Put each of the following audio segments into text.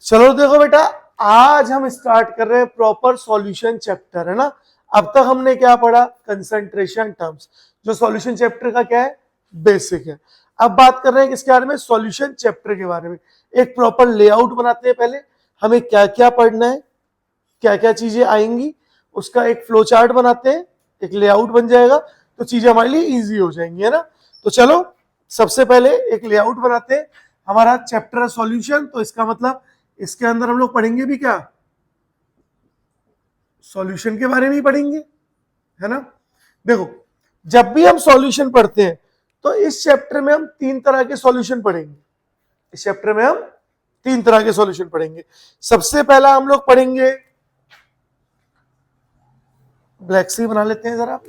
चलो देखो बेटा, आज हम स्टार्ट कर रहे हैं प्रॉपर सॉल्यूशन चैप्टर, है ना। अब तक हमने क्या पढ़ा? कंसंट्रेशन टर्म्स, जो सॉल्यूशन चैप्टर का क्या है, बेसिक है। अब बात कर रहे हैं किसके बारे में? सॉल्यूशन चैप्टर के बारे में। एक प्रॉपर लेआउट बनाते हैं, पहले हमें क्या क्या पढ़ना है, क्या क्या चीजें आएंगी, उसका एक फ्लो चार्ट बनाते हैं, एक लेआउट बन जाएगा तो चीजें हमारे लिए इजी हो जाएंगी, है ना। तो चलो सबसे पहले एक लेआउट बनाते हैं। हमारा चैप्टर है सॉल्यूशन, तो इसका मतलब इसके अंदर हम लोग पढ़ेंगे भी क्या? सॉल्यूशन के बारे में ही पढ़ेंगे, है ना। देखो, जब भी हम सॉल्यूशन पढ़ते हैं तो इस चैप्टर में हम तीन तरह के सॉल्यूशन पढ़ेंगे। इस चैप्टर में हम तीन तरह के सॉल्यूशन पढ़ेंगे। सबसे पहला हम लोग पढ़ेंगे, ब्लैक सी बना लेते हैं जरा।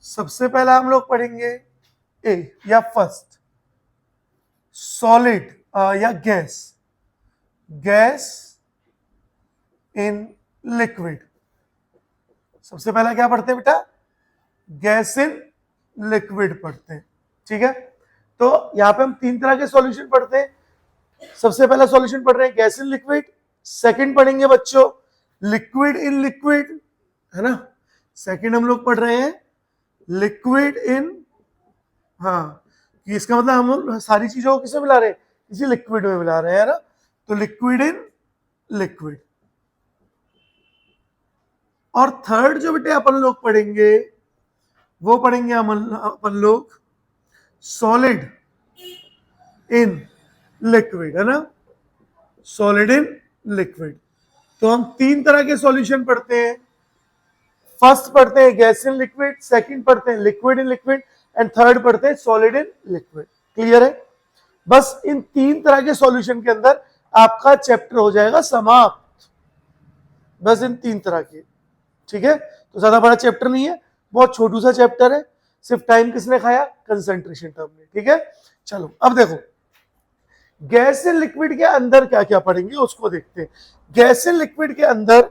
सबसे पहला हम लोग पढ़ेंगे ए या फर्स्ट, सॉलिड या गैस, गैस इन लिक्विड। सबसे पहला क्या पढ़ते हैं बेटा? गैस इन लिक्विड पढ़ते हैं, ठीक है। तो यहां पे हम तीन तरह के सॉल्यूशन पढ़ते हैं। सबसे पहला सॉल्यूशन पढ़ रहे हैं गैस इन लिक्विड, सेकंड पढ़ेंगे बच्चों लिक्विड इन लिक्विड, है ना। सेकंड हम लोग पढ़ रहे हैं लिक्विड इन, हाँ, कि इसका मतलब हम लोग सारी चीजों को किसमें मिला रहे हैं? किसी लिक्विड में मिला रहे हैं, ना। तो लिक्विड इन लिक्विड। और थर्ड जो बेटे अपन लोग पढ़ेंगे, वो पढ़ेंगे अपन लोग सॉलिड इन लिक्विड, है ना। Solid in liquid. तो हम तीन तरह के सॉल्यूशन पढ़ते हैं। फर्स्ट पढ़ते हैं गैस इन लिक्विड, सेकंड पढ़ते हैं liquid in liquid, and third पढ़ते हैं सॉलिड इन लिक्विड। क्लियर है? बस इन तीन तरह के सॉल्यूशन के अंदर आपका चैप्टर हो जाएगा समाप्त। बस इन तीन तरह के, ठीक है। तो ज्यादा बड़ा चैप्टर नहीं है, बहुत छोटू सा चैप्टर है। सिर्फ टाइम किसने खाया? कंसंट्रेशन टर्म ने, ठीक है। चलो अब देखो, गैस इन लिक्विड के अंदर क्या क्या पढ़ेंगे उसको देखते हैं। गैस इन लिक्विड के अंदर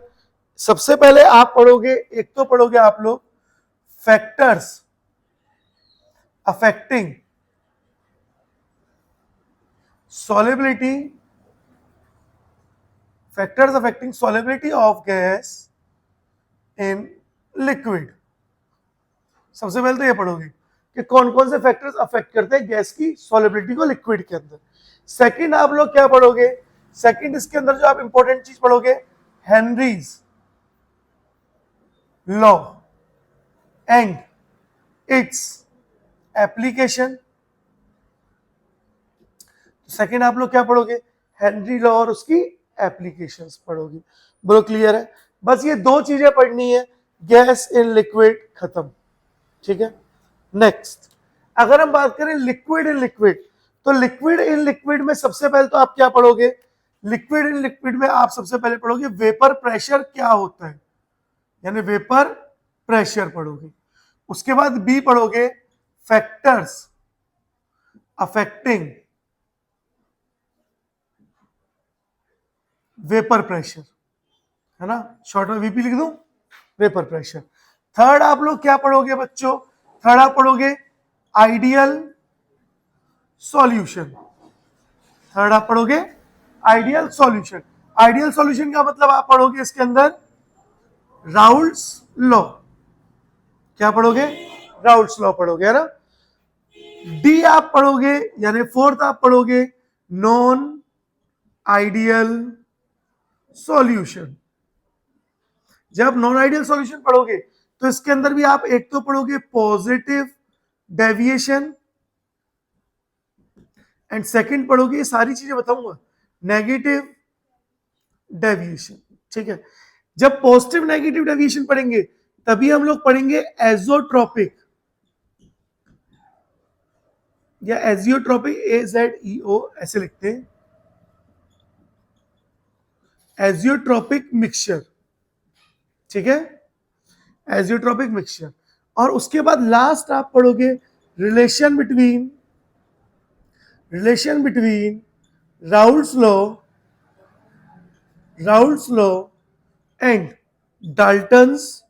सबसे पहले आप पढ़ोगे, एक तो पढ़ोगे आप लोग factors affecting solubility, factors affecting solubility of gas in liquid। सबसे पहले तो ये पढ़ोगे कि कौन कौन से फैक्टर्स अफेक्ट करते हैं गैस की सॉलिबिलिटी को लिक्विड के अंदर। सेकंड आप लोग क्या पढ़ोगे? सेकंड इसके अंदर जो आप इंपॉर्टेंट चीज पढ़ोगे, Henry's law and its application. Second आप लोग क्या पढ़ोगे? हेनरी लॉ और उसकी एप्लीकेशंस पढ़ोगे। बोलो क्लियर है? बस ये दो चीजें पढ़नी है, गैस इन लिक्विड खत्म, ठीक है। नेक्स्ट, अगर हम बात करें लिक्विड इन लिक्विड, तो लिक्विड इन लिक्विड में सबसे पहले तो आप क्या पढ़ोगे? लिक्विड इन लिक्विड में आप सबसे पहले पढ़ोगे वेपर प्रेशर क्या होता है, यानी वेपर प्रेशर पढ़ोगे। उसके बाद बी पढ़ोगे फैक्टर्स अफेक्टिंग वेपर प्रेशर, है ना, शॉर्ट में वीपी लिख दूं, वेपर प्रेशर। थर्ड आप लोग क्या पढ़ोगे बच्चों? थर्ड आप पढ़ोगे आइडियल सॉल्यूशन। थर्ड आप पढ़ोगे आइडियल सॉल्यूशन। आइडियल सॉल्यूशन का मतलब आप पढ़ोगे इसके अंदर राउल्ट्स लॉ। क्या पढ़ोगे? राउल्ट्स लॉ पढ़ोगे, है ना। डी आप पढ़ोगे, यानी फोर्थ आप पढ़ोगे नॉन आइडियल सॉल्यूशन। जब नॉन आइडियल सॉल्यूशन पढ़ोगे तो इसके अंदर भी आप एक तो पढ़ोगे पॉजिटिव डेविएशन, एंड सेकंड पढ़ोगे, ये सारी चीजें बताऊंगा, नेगेटिव डेविएशन, ठीक है। जब पॉजिटिव नेगेटिव डेविएशन पढ़ेंगे तभी हम लोग पढ़ेंगे एजोट्रोपिक या एजियोट्रोपिक, AZEO ऐसे लिखते हैं, एजियोट्रोपिक मिक्सचर, ठीक है, एजियोट्रोपिक मिक्सचर। और उसके बाद लास्ट आप पढ़ोगे relation between Raoult's law and Dalton's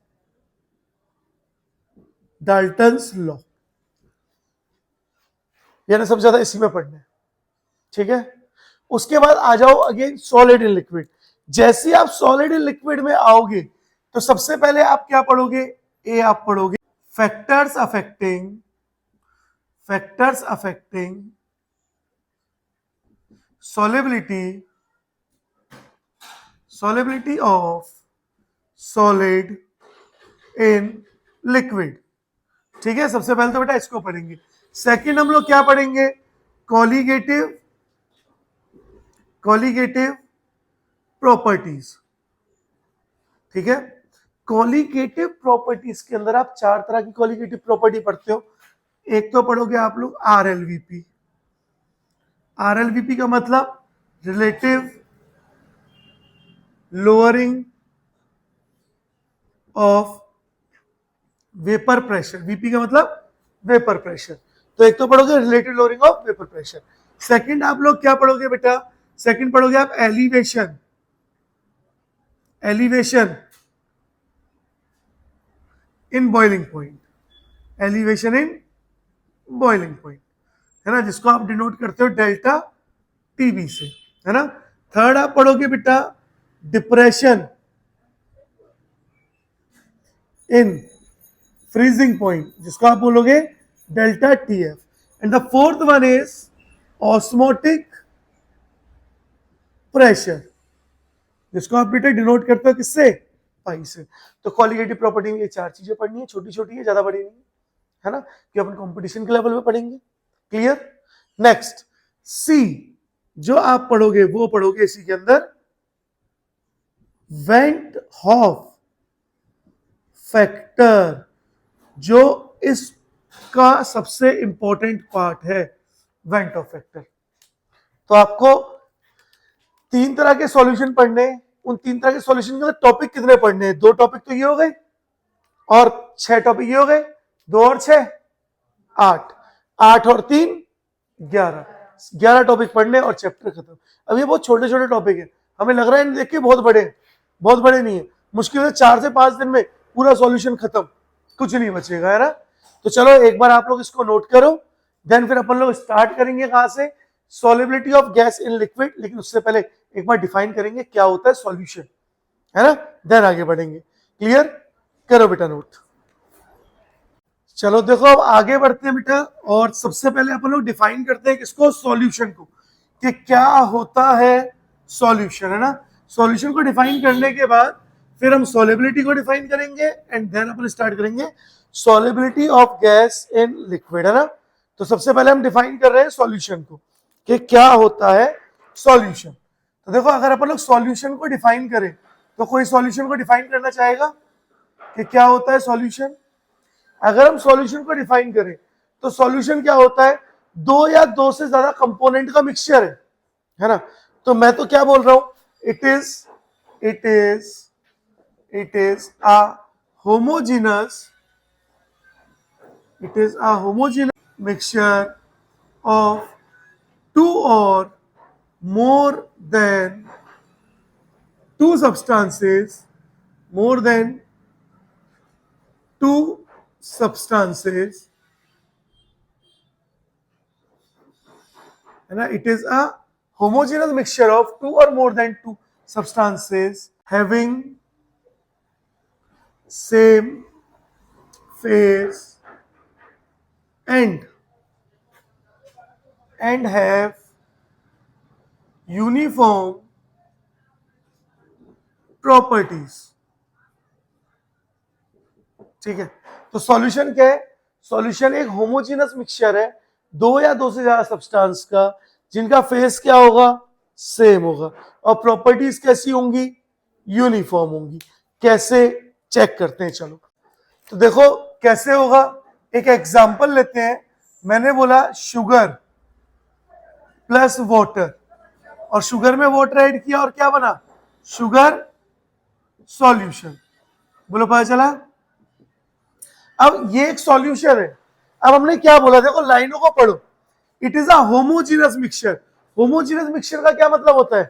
law, यानी सबसे ज्यादा इसी में पढ़ना है, ठीक है। उसके बाद आ जाओ अगेन सॉलिड इन लिक्विड। जैसे ही आप सॉलिड इन लिक्विड में आओगे तो सबसे पहले आप क्या पढ़ोगे, ए आप पढ़ोगे factors affecting solubility of solid in liquid। ठीक है, सबसे पहले तो बेटा इसको पढ़ेंगे। सेकंड हम लोग क्या पढ़ेंगे, कॉलिगेटिव प्रॉपर्टीज। ठीक है, कॉलिगेटिव प्रॉपर्टीज के अंदर आप चार तरह की कॉलिगेटिव प्रॉपर्टी पढ़ते हो। एक तो पढ़ोगे आप लोग आरएलवीपी। आरएलवीपी का मतलब relative lowering of vapour pressure. VP का मतलब वेपर प्रेशर। तो एक तो पढ़ोगे relative lowering of vapour pressure. Second आप लोग क्या पढ़ोगे बेटा, सेकंड पढ़ोगे आप elevation in boiling point. Elevation in boiling point है ना, जिसको आप डिनोट करते हो डेल्टा टीबी से, है ना। थर्ड आप पढ़ोगे बेटा डिप्रेशन इन फ्रीजिंग पॉइंट, जिसको आप बोलोगे delta TF. And the fourth one is osmotic pressure, जिसको आप बेटा डिनोट करते हो किससे, पाई से। तो क्वालिटेटिव प्रॉपर्टी में ये चार चीजें पढ़नी है, छोटी छोटी है, ज्यादा बड़ी नहीं है ना, कि अपन कंपटीशन के लेवल में पढ़ेंगे। क्लियर। नेक्स्ट सी जो आप पढ़ोगे वो पढ़ोगे इसी के अंदर वेंट हॉफ फैक्टर, जो इसका सबसे इंपॉर्टेंट पार्ट है, वेंट हॉफ फैक्टर। तो आपको तीन तरह के सॉल्यूशन पढ़ने, उन तीन तरह के सॉल्यूशन के अंदर टॉपिक कितने पढ़ने हैं, दो टॉपिक तो ये हो गए और 6 टॉपिक ये हो गए, 2 और 6 8, 8 और 3 11 टॉपिक पढ़ने और चैप्टर खत्म। अब ये बहुत छोटे छोटे टॉपिक है, हमें लग रहा है देख के बहुत बड़े नहीं है, मुश्किल से 4 से 5 दिन में पूरा सॉल्यूशन खत्म, कुछ नहीं बचेगा, है ना। तो चलो एक बार आप लोग इसको नोट करो, देन फिर अपन लोग स्टार्ट करेंगे कहां से, solubility of gas in liquid. लेकिन उससे पहले एक बार डिफाइन करेंगे क्या होता है सॉल्यूशन, है ना, देन आगे बढ़ेंगे। क्लियर, करो बेटा नोट। चलो देखो अब आगे बढ़ते हैं बेटा, और सबसे पहले अपन लोग डिफाइन करते हैं किसको, सॉल्यूशन को, कि क्या होता है सॉल्यूशन, है ना। सॉल्यूशन को डिफाइन करने के बाद फिर हम सॉल्युबिलिटी को डिफाइन करेंगे एंड देन अपन स्टार्ट करेंगे solubility of gas in liquid, है ना। तो सबसे पहले हम डिफाइन कर रहे हैं सॉल्यूशन को, कि क्या होता है सॉल्यूशन। तो देखो अगर अपन लोग सॉल्यूशन को डिफाइन करें तो कोई सॉल्यूशन को डिफाइन करना चाहेगा कि क्या होता है सॉल्यूशन। अगर हम सॉल्यूशन को डिफाइन करें तो सॉल्यूशन क्या होता है, 2 या 2 से ज्यादा कंपोनेंट का मिक्सचर है ना। तो मैं तो क्या बोल रहा हूं, it is a homogeneous mixture of 2 or more than 2 substances, है ना। It is a homogeneous mixture of 2 or more than 2 substances having same phase and have uniform properties. ठीक है, तो सॉल्यूशन क्या है, सॉल्यूशन एक होमोजेनस मिक्सचर है 2 या 2 से ज्यादा सब्सटेंस का, जिनका फेस क्या होगा, सेम होगा, और प्रॉपर्टीज कैसी होंगी, यूनिफॉर्म होंगी। कैसे चेक करते हैं, चलो तो देखो कैसे होगा। एक एग्जांपल लेते हैं, मैंने बोला शुगर प्लस वाटर, और शुगर में वाटर ऐड किया और क्या बना, शुगर सॉल्यूशन। बोलो पता चला। अब ये एक सॉल्यूशन है। अब हमने क्या बोला, देखो लाइनों को पढ़ो, it is a homogeneous mixture. Homogeneous mixture का क्या मतलब होता है,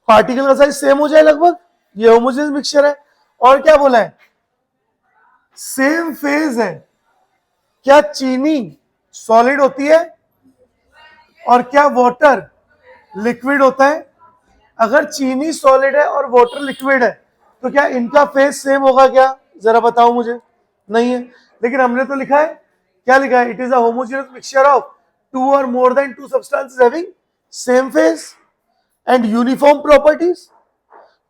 पार्टिकल का साइज सेम हो जाए लगभग, ये होमोजेनस मिक्सचर है। और क्या बोला है, सेम फेज है। क्या चीनी सॉलिड होती है, और क्या वाटर लिक्विड होता है? अगर चीनी सॉलिड है और वाटर लिक्विड है तो क्या इनका फेस सेम होगा क्या? जरा बताओ मुझे। नहीं है। लेकिन हमने तो लिखा है, क्या लिखा है? It is a homogeneous mixture of two or more than two substances having same phase and uniform properties.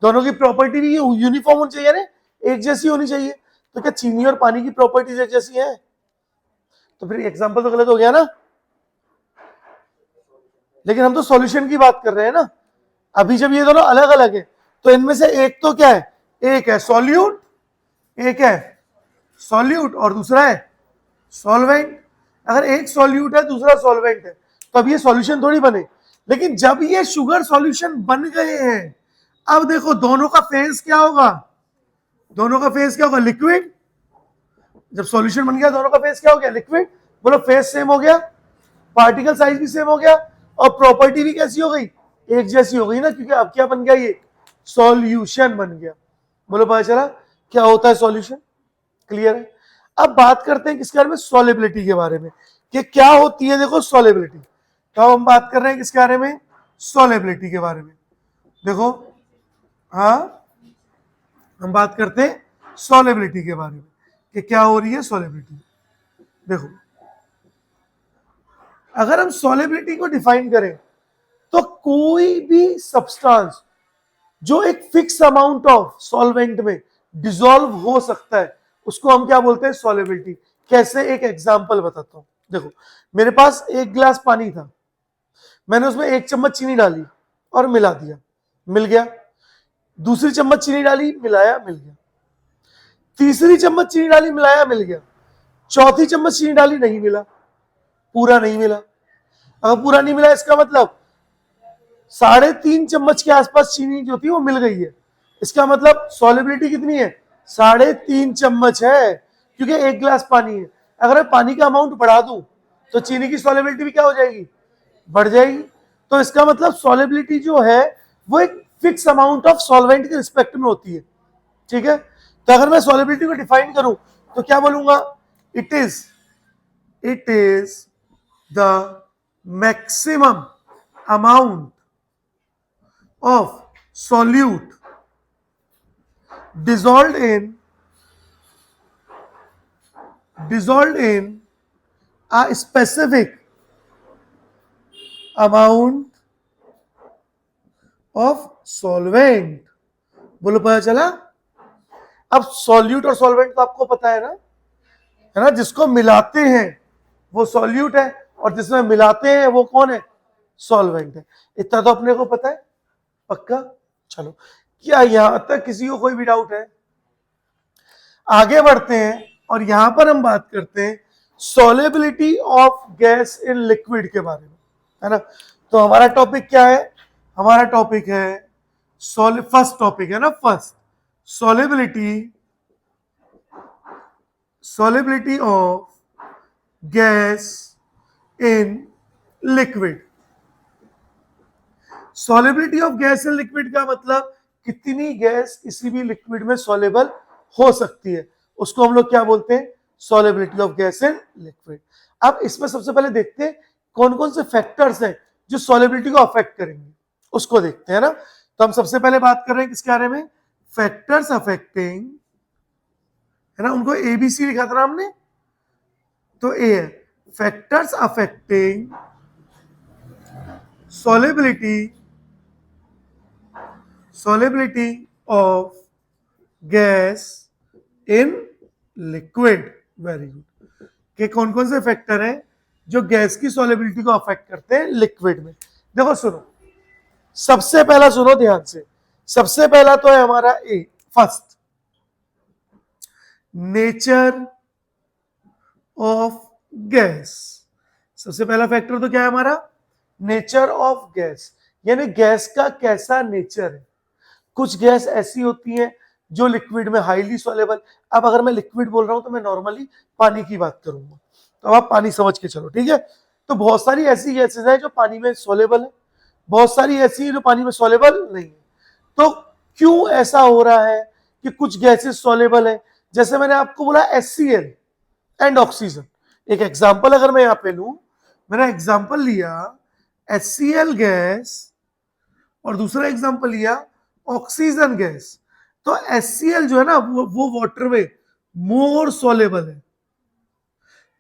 दोनों की प्रॉपर्टी भी यूनिफॉर्म होनी चाहिए ना, एक जैसी होनी चाहिए। तो क्या चीनी और पानी की प्रॉपर्टीज एक जैसी है? तो फिर एग्जांपल तो गलत हो गया ना। लेकिन हम तो सॉल्यूशन की बात कर रहे हैं ना। अभी जब ये दोनों अलग अलग है तो इनमें से एक तो क्या है? एक है सॉल्यूट, एक है सॉल्यूट और दूसरा है सॉल्वेंट। अगर एक सॉल्यूट है दूसरा सॉल्वेंट है तो अब ये सॉल्यूशन थोड़ी बने। लेकिन जब ये शुगर सॉल्यूशन बन गए हैं, अब देखो दोनों का फेज क्या होगा? दोनों का फेज क्या होगा? लिक्विड। जब सॉल्यूशन बन गया दोनों का फेज क्या हो गया? लिक्विड। बोलो फेज सेम हो गया, पार्टिकल साइज भी सेम हो गया और प्रॉपर्टी भी कैसी हो गई? एक जैसी हो गई ना, क्योंकि अब क्या बन गया? ये सॉल्यूशन बन गया। बोलो पता चला क्या होता है सॉल्यूशन? क्लियर है? अब बात करते हैं किसके बारे में? सॉल्युबिलिटी के बारे में, कि क्या होती है। देखो सॉल्युबिलिटी, तो हम बात कर रहे हैं किसके बारे में? सॉल्युबिलिटी के बारे में। देखो, हाँ, हम बात करते हैं सॉल्युबिलिटी के बारे में कि क्या हो रही है सॉल्युबिलिटी। देखो, अगर हम सॉल्युबिलिटी को डिफाइन करें तो कोई भी सब्सटेंस जो एक फिक्स अमाउंट ऑफ सॉल्वेंट में डिसॉल्व हो सकता है उसको हम क्या बोलते हैं? सॉल्युबिलिटी। कैसे? एक एग्जांपल बताता हूं। देखो, मेरे पास एक गिलास पानी था, मैंने उसमें एक चम्मच चीनी डाली और मिला दिया, मिल गया। दूसरी चम्मच चीनी डाली, मिलाया, मिल गया। तीसरी चम्मच चीनी डाली, मिलाया, मिल गया। चौथी चम्मच चीनी डाली, नहीं मिला, पूरा नहीं मिला। अगर पूरा नहीं मिला इसका मतलब 3.5 चम्मच के आसपास चीनी जो थी वो मिल गई है। इसका मतलब सॉल्युबिलिटी कितनी है? 3.5 चम्मच है, क्योंकि एक गिलास पानी है। अगर मैं पानी का अमाउंट बढ़ा दूं तो चीनी की सॉल्युबिलिटी भी क्या हो जाएगी? बढ़ जाएगी। तो इसका मतलब सॉल्युबिलिटी जो है वो एक फिक्स अमाउंट ऑफ सॉल्वेंट के रिस्पेक्ट में होती है। ठीक है? तो अगर मैं सॉल्युबिलिटी को डिफाइन करूं तो क्या बोलूंगा? It is the maximum amount of solute dissolved in a specific amount of solvent। बोलो पता चला? अब सॉल्यूट और सॉल्वेंट तो आपको पता है ना? जिसको मिलाते हैं वो सॉल्यूट है और जिसमें मिलाते हैं वो कौन है? सॉल्वेंट है। इतना तो अपने को पता है पक्का। चलो, क्या यहां तक किसी को कोई भी डाउट है? आगे बढ़ते हैं और यहां पर हम बात करते हैं solubility of gas in liquid के बारे में, है ना? तो हमारा टॉपिक क्या है? हमारा टॉपिक है फर्स्ट टॉपिक है ना, first solubility of gas in liquid. Solubility of gas in liquid का मतलब कितनी गैस किसी भी लिक्विड में सॉल्युबल हो सकती है, उसको हम लोग क्या बोलते हैं? Solubility of gas in liquid. अब इसमें सबसे पहले देखते हैं कौन कौन से फैक्टर्स हैं जो सॉल्युबिलिटी को अफेक्ट करेंगे, उसको देखते हैं ना। तो हम सबसे पहले बात कर रहे हैं किसके बारे में? फैक्टर्स अफेक्टिंग, है ना? उनको एबीसी लिखा था ना हमने, तो ए है factors affecting solubility of gas in liquid। Very good. कि कौन कौन से फैक्टर हैं जो गैस की सॉल्युबिलिटी को अफेक्ट करते हैं लिक्विड में? देखो सुनो, सबसे पहला सुनो ध्यान से, सबसे पहला तो है हमारा ए, फर्स्ट, नेचर ऑफ गैस। सबसे पहला फैक्टर तो क्या है हमारा? नेचर ऑफ गैस, यानी गैस का कैसा नेचर है। कुछ गैस ऐसी होती है जो लिक्विड में हाईली सॉल्युबल। अब अगर मैं लिक्विड बोल रहा हूं तो मैं नॉर्मली पानी की बात करूंगा, तो अब आप पानी समझ के चलो, ठीक है? तो बहुत सारी ऐसी गैसेस हैं जो पानी में सॉल्युबल है, बहुत सारी ऐसी है जो पानी में सॉल्युबल नहीं है। तो क्यों ऐसा हो रहा है कि कुछ गैसेस सॉल्युबल है? जैसे मैंने आपको बोला HCl एंड ऑक्सीजन। एक एग्जांपल अगर मैं यहां पे लूं, मैंने एग्जांपल लिया HCl गैस और दूसरा एग्जांपल लिया ऑक्सीजन गैस, तो HCl जो है ना वो वाटर में मोर सोलेबल है,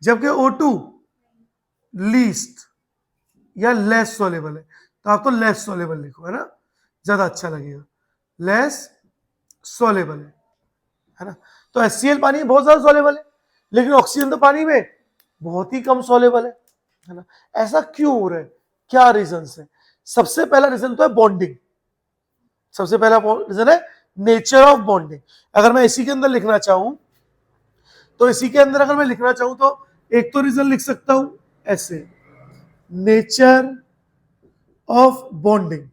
जबकि O2 लीस्ट या लेस सोलेबल है। तो आप तो लेस सोलेबल लिखो, है ना, ज्यादा अच्छा लगेगा, लेस सोलेबल है ना। तो HCl पानी में बहुत ज्यादा सोलेबल है, लेकिन ऑक्सीजन तो पानी में बहुत ही कम सोलेबल है ना। ऐसा क्यों हो रहा है, क्या रीजन है? सबसे पहला रीजन तो है बॉन्डिंग, सबसे पहला रीजन है नेचर ऑफ बॉन्डिंग। अगर मैं इसी के अंदर लिखना चाहूं तो इसी के अंदर अगर मैं लिखना चाहूं तो एक तो रीजन लिख सकता हूं ऐसे, nature of bonding.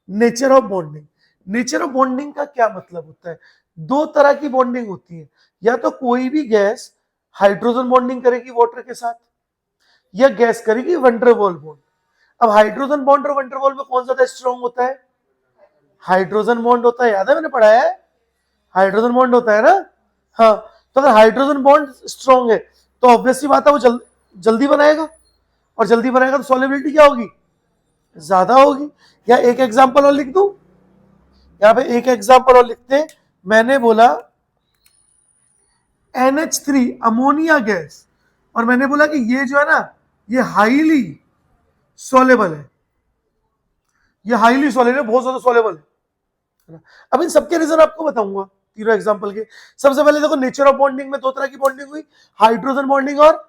Nature of bonding, nature of bonding का क्या मतलब होता है? दो तरह की बॉन्डिंग होती है, या तो कोई भी गैस हाइड्रोजन बॉन्डिंग करेगी वाटर के साथ, या गैस करेगी वंडरवॉल बॉन्ड। अब हाइड्रोजन बॉन्ड और वंडरवॉल में कौन ज्यादा स्ट्रॉन्ग होता है? हाइड्रोजन बॉन्ड होता है, याद है मैंने पढ़ाया है, हाइड्रोजन बॉन्ड होता है ना। हाँ, तो अगर हाइड्रोजन बॉन्ड स्ट्रॉन्ग है तो ऑब्वियसली बात है वो जल्दी बनाएगा, और जल्दी बनाएगा तो सॉल्युबिलिटी क्या होगी? ज्यादा होगी। या एक एग्जांपल और लिख दूं, यहां पे एक एग्जांपल और लिखते हैं। मैंने बोला NH3 अमोनिया गैस, और मैंने बोला कि ये जो है ना ये हाईली सोलेबल है, ये हाईली सोलेबल है, बहुत ज्यादा सोलेबल है। अब इन सबके रीजन आपको बताऊंगा तीनों एग्जांपल के। सबसे पहले देखो, नेचर ऑफ बॉन्डिंग में दो तरह की बॉन्डिंग हुई, हाइड्रोजन बॉन्डिंग और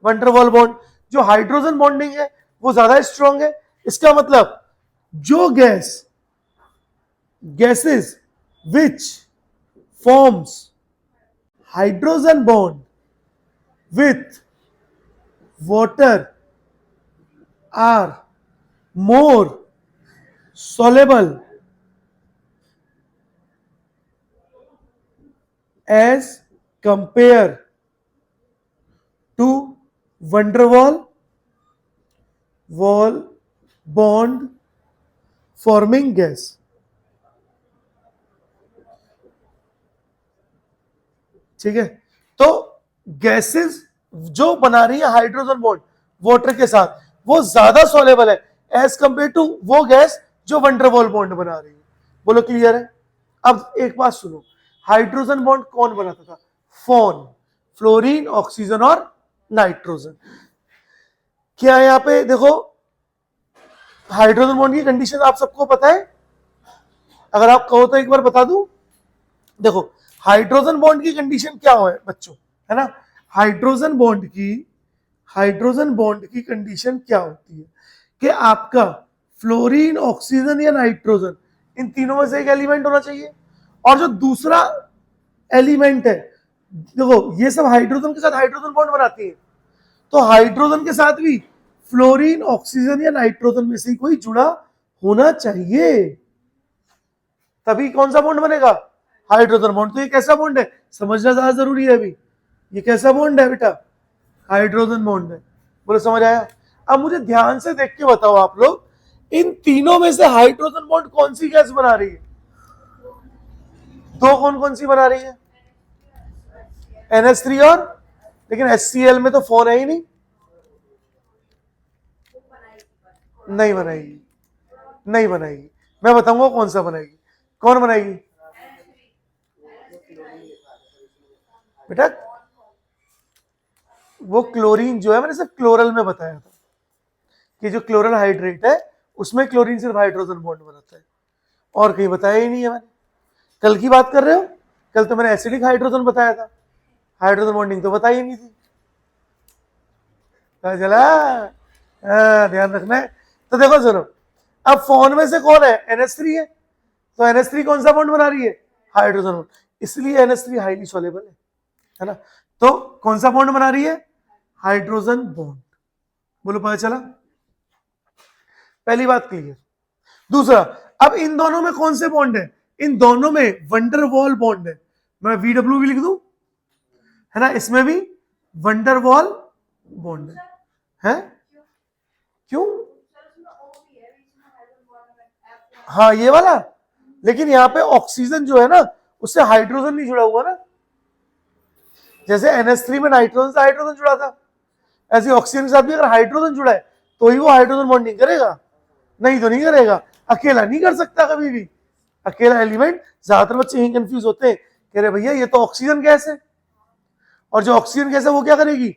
वंडरवॉल बॉन्ड। जो हाइड्रोजन बॉन्डिंग है वो ज्यादा स्ट्रॉन्ग है, इसका मतलब जो gases which forms hydrogen bond with water are more soluble as compared to van der Waal bond forming gas। ठीक है, तो गैसेस जो बना रही है हाइड्रोजन बॉन्ड वाटर के साथ वो ज्यादा सोलेबल है एज कंपेयर टू वो गैस जो वंडरवॉल बॉन्ड बना रही है। बोलो क्लियर है? अब एक बात सुनो, हाइड्रोजन बॉन्ड कौन बनाता था? फोन, फ्लोरीन, ऑक्सीजन और नाइट्रोजन। क्या है यहां पे देखो, हाइड्रोजन बॉन्ड की कंडीशन आप सबको पता है? अगर आप कहो तो एक बार बता दूं। देखो, हाइड्रोजन बॉन्ड की कंडीशन क्या है बच्चों, है ना, हाइड्रोजन बॉन्ड की कंडीशन क्या होती है कि आपका फ्लोरीन, ऑक्सीजन या नाइट्रोजन, इन तीनों में से एक एलिमेंट होना चाहिए, और जो दूसरा एलिमेंट है, देखो ये सब हाइड्रोजन के साथ हाइड्रोजन बॉन्ड बनाती है, तो हाइड्रोजन के साथ भी फ्लोरीन, ऑक्सीजन या नाइट्रोजन में से कोई जुड़ा होना चाहिए, तभी कौन सा बॉन्ड बनेगा? Hydrogen bond. तो ये कैसा बॉन्ड है समझना ज्यादा जरूरी है अभी। ये कैसा बॉन्ड है बेटा? हाइड्रोजन बॉन्ड है। बोलो समझ आया? अब मुझे ध्यान से देख के बताओ आप लोग, इन तीनों में से हाइड्रोजन बॉन्ड कौन सी गैस बना रही है? दो कौन कौन सी बना रही है? NH3 और, लेकिन HCl में तो फोन है ही नहीं, नहीं बनाएगी, नहीं बनाएगी। मैं बताऊंगा कौन सा बनाएगी। कौन बनाएगी बेटा? वो क्लोरीन जो है, मैंने सिर्फ क्लोरल में बताया था कि जो क्लोरल हाइड्रेट है उसमें क्लोरीन सिर्फ हाइड्रोजन बॉन्ड बनाता है, और कहीं बताया ही नहीं है मैंने। कल की बात कर रहे हो? कल तो मैंने एसिडिक हाइड्रोजन बताया था, हाइड्रोजन बॉन्डिंग तो बताई ही नहीं थी। चला, ध्यान रखना है। तो देखो सुनो, अब फोन में से कौन है? NH3 है, तो NH3 कौन सा बॉन्ड बना रही है? हाइड्रोजन बॉन्ड, इसलिए NH3 हाईली सोलेबल है ना। तो कौन सा बॉन्ड बना रही है? Hydrogen bond. बोलो पता चला? पहली बात क्लियर। दूसरा, अब इन दोनों में कौन से बॉन्ड है? इन दोनों में वंडरवॉल बॉन्ड है। मैं VW भी लिख दूं, है ना, इसमें भी वंडरवॉल बॉन्ड है। क्यों? हाँ ये वाला, लेकिन यहाँ पे ऑक्सीजन जो है ना उससे हाइड्रोजन नहीं जुड़ा हुआ ना, जैसे NH3 में नाइट्रोजन से हाइड्रोजन जुड़ा था, ऐसे ऑक्सीजन के साथ भी अगर हाइड्रोजन जुड़ा है तो ही वो हाइड्रोजन बॉन्डिंग करेगा, नहीं तो नहीं करेगा। अकेला नहीं कर सकता कभी भी, अकेला एलिमेंट। ज्यादातर बच्चे यही कंफ्यूज होते हैं, कह रहे भैया ये तो ऑक्सीजन गैस है, और जो ऑक्सीजन गैस है वो क्या करेगी,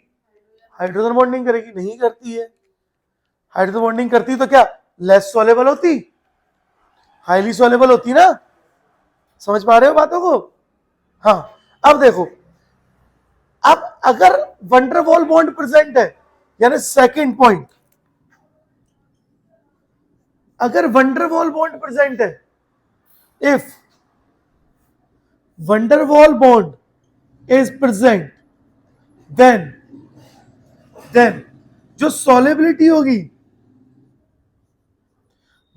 हाइड्रोजन बॉन्डिंग करेगी। नहीं करती है। हाइड्रोजन बॉन्डिंग करती तो क्या लेस सॉलेबल होती, हाईली सॉलेबल होती ना। समझ पा रहे हो बातों को? हाँ, अब देखो, अब अगर वंडरवॉल बॉन्ड प्रेजेंट है, यानी सेकंड पॉइंट, अगर वंडरवॉल बॉन्ड प्रेजेंट है, if van der Waals bond is present, then जो सॉलेबिलिटी होगी,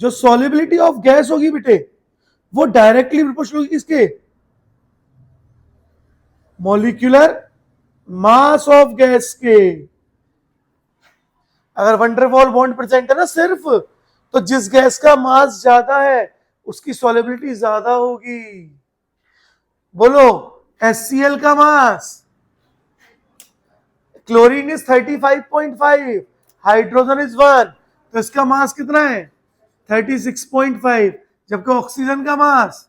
जो सॉलेबिलिटी ऑफ गैस होगी बेटे, वो डायरेक्टली प्रोपोर्शनल होगी किसके, मॉलिक्यूलर मास ऑफ गैस के। अगर वंडरवॉल बॉन्ड प्रेजेंट है ना सिर्फ, तो जिस गैस का मास ज्यादा है उसकी सॉलेबिलिटी ज्यादा होगी। बोलो, HCl का मास, क्लोरीन इज 35.5, हाइड्रोजन इज 1, तो इसका मास कितना है 36.5, जबकि ऑक्सीजन का मास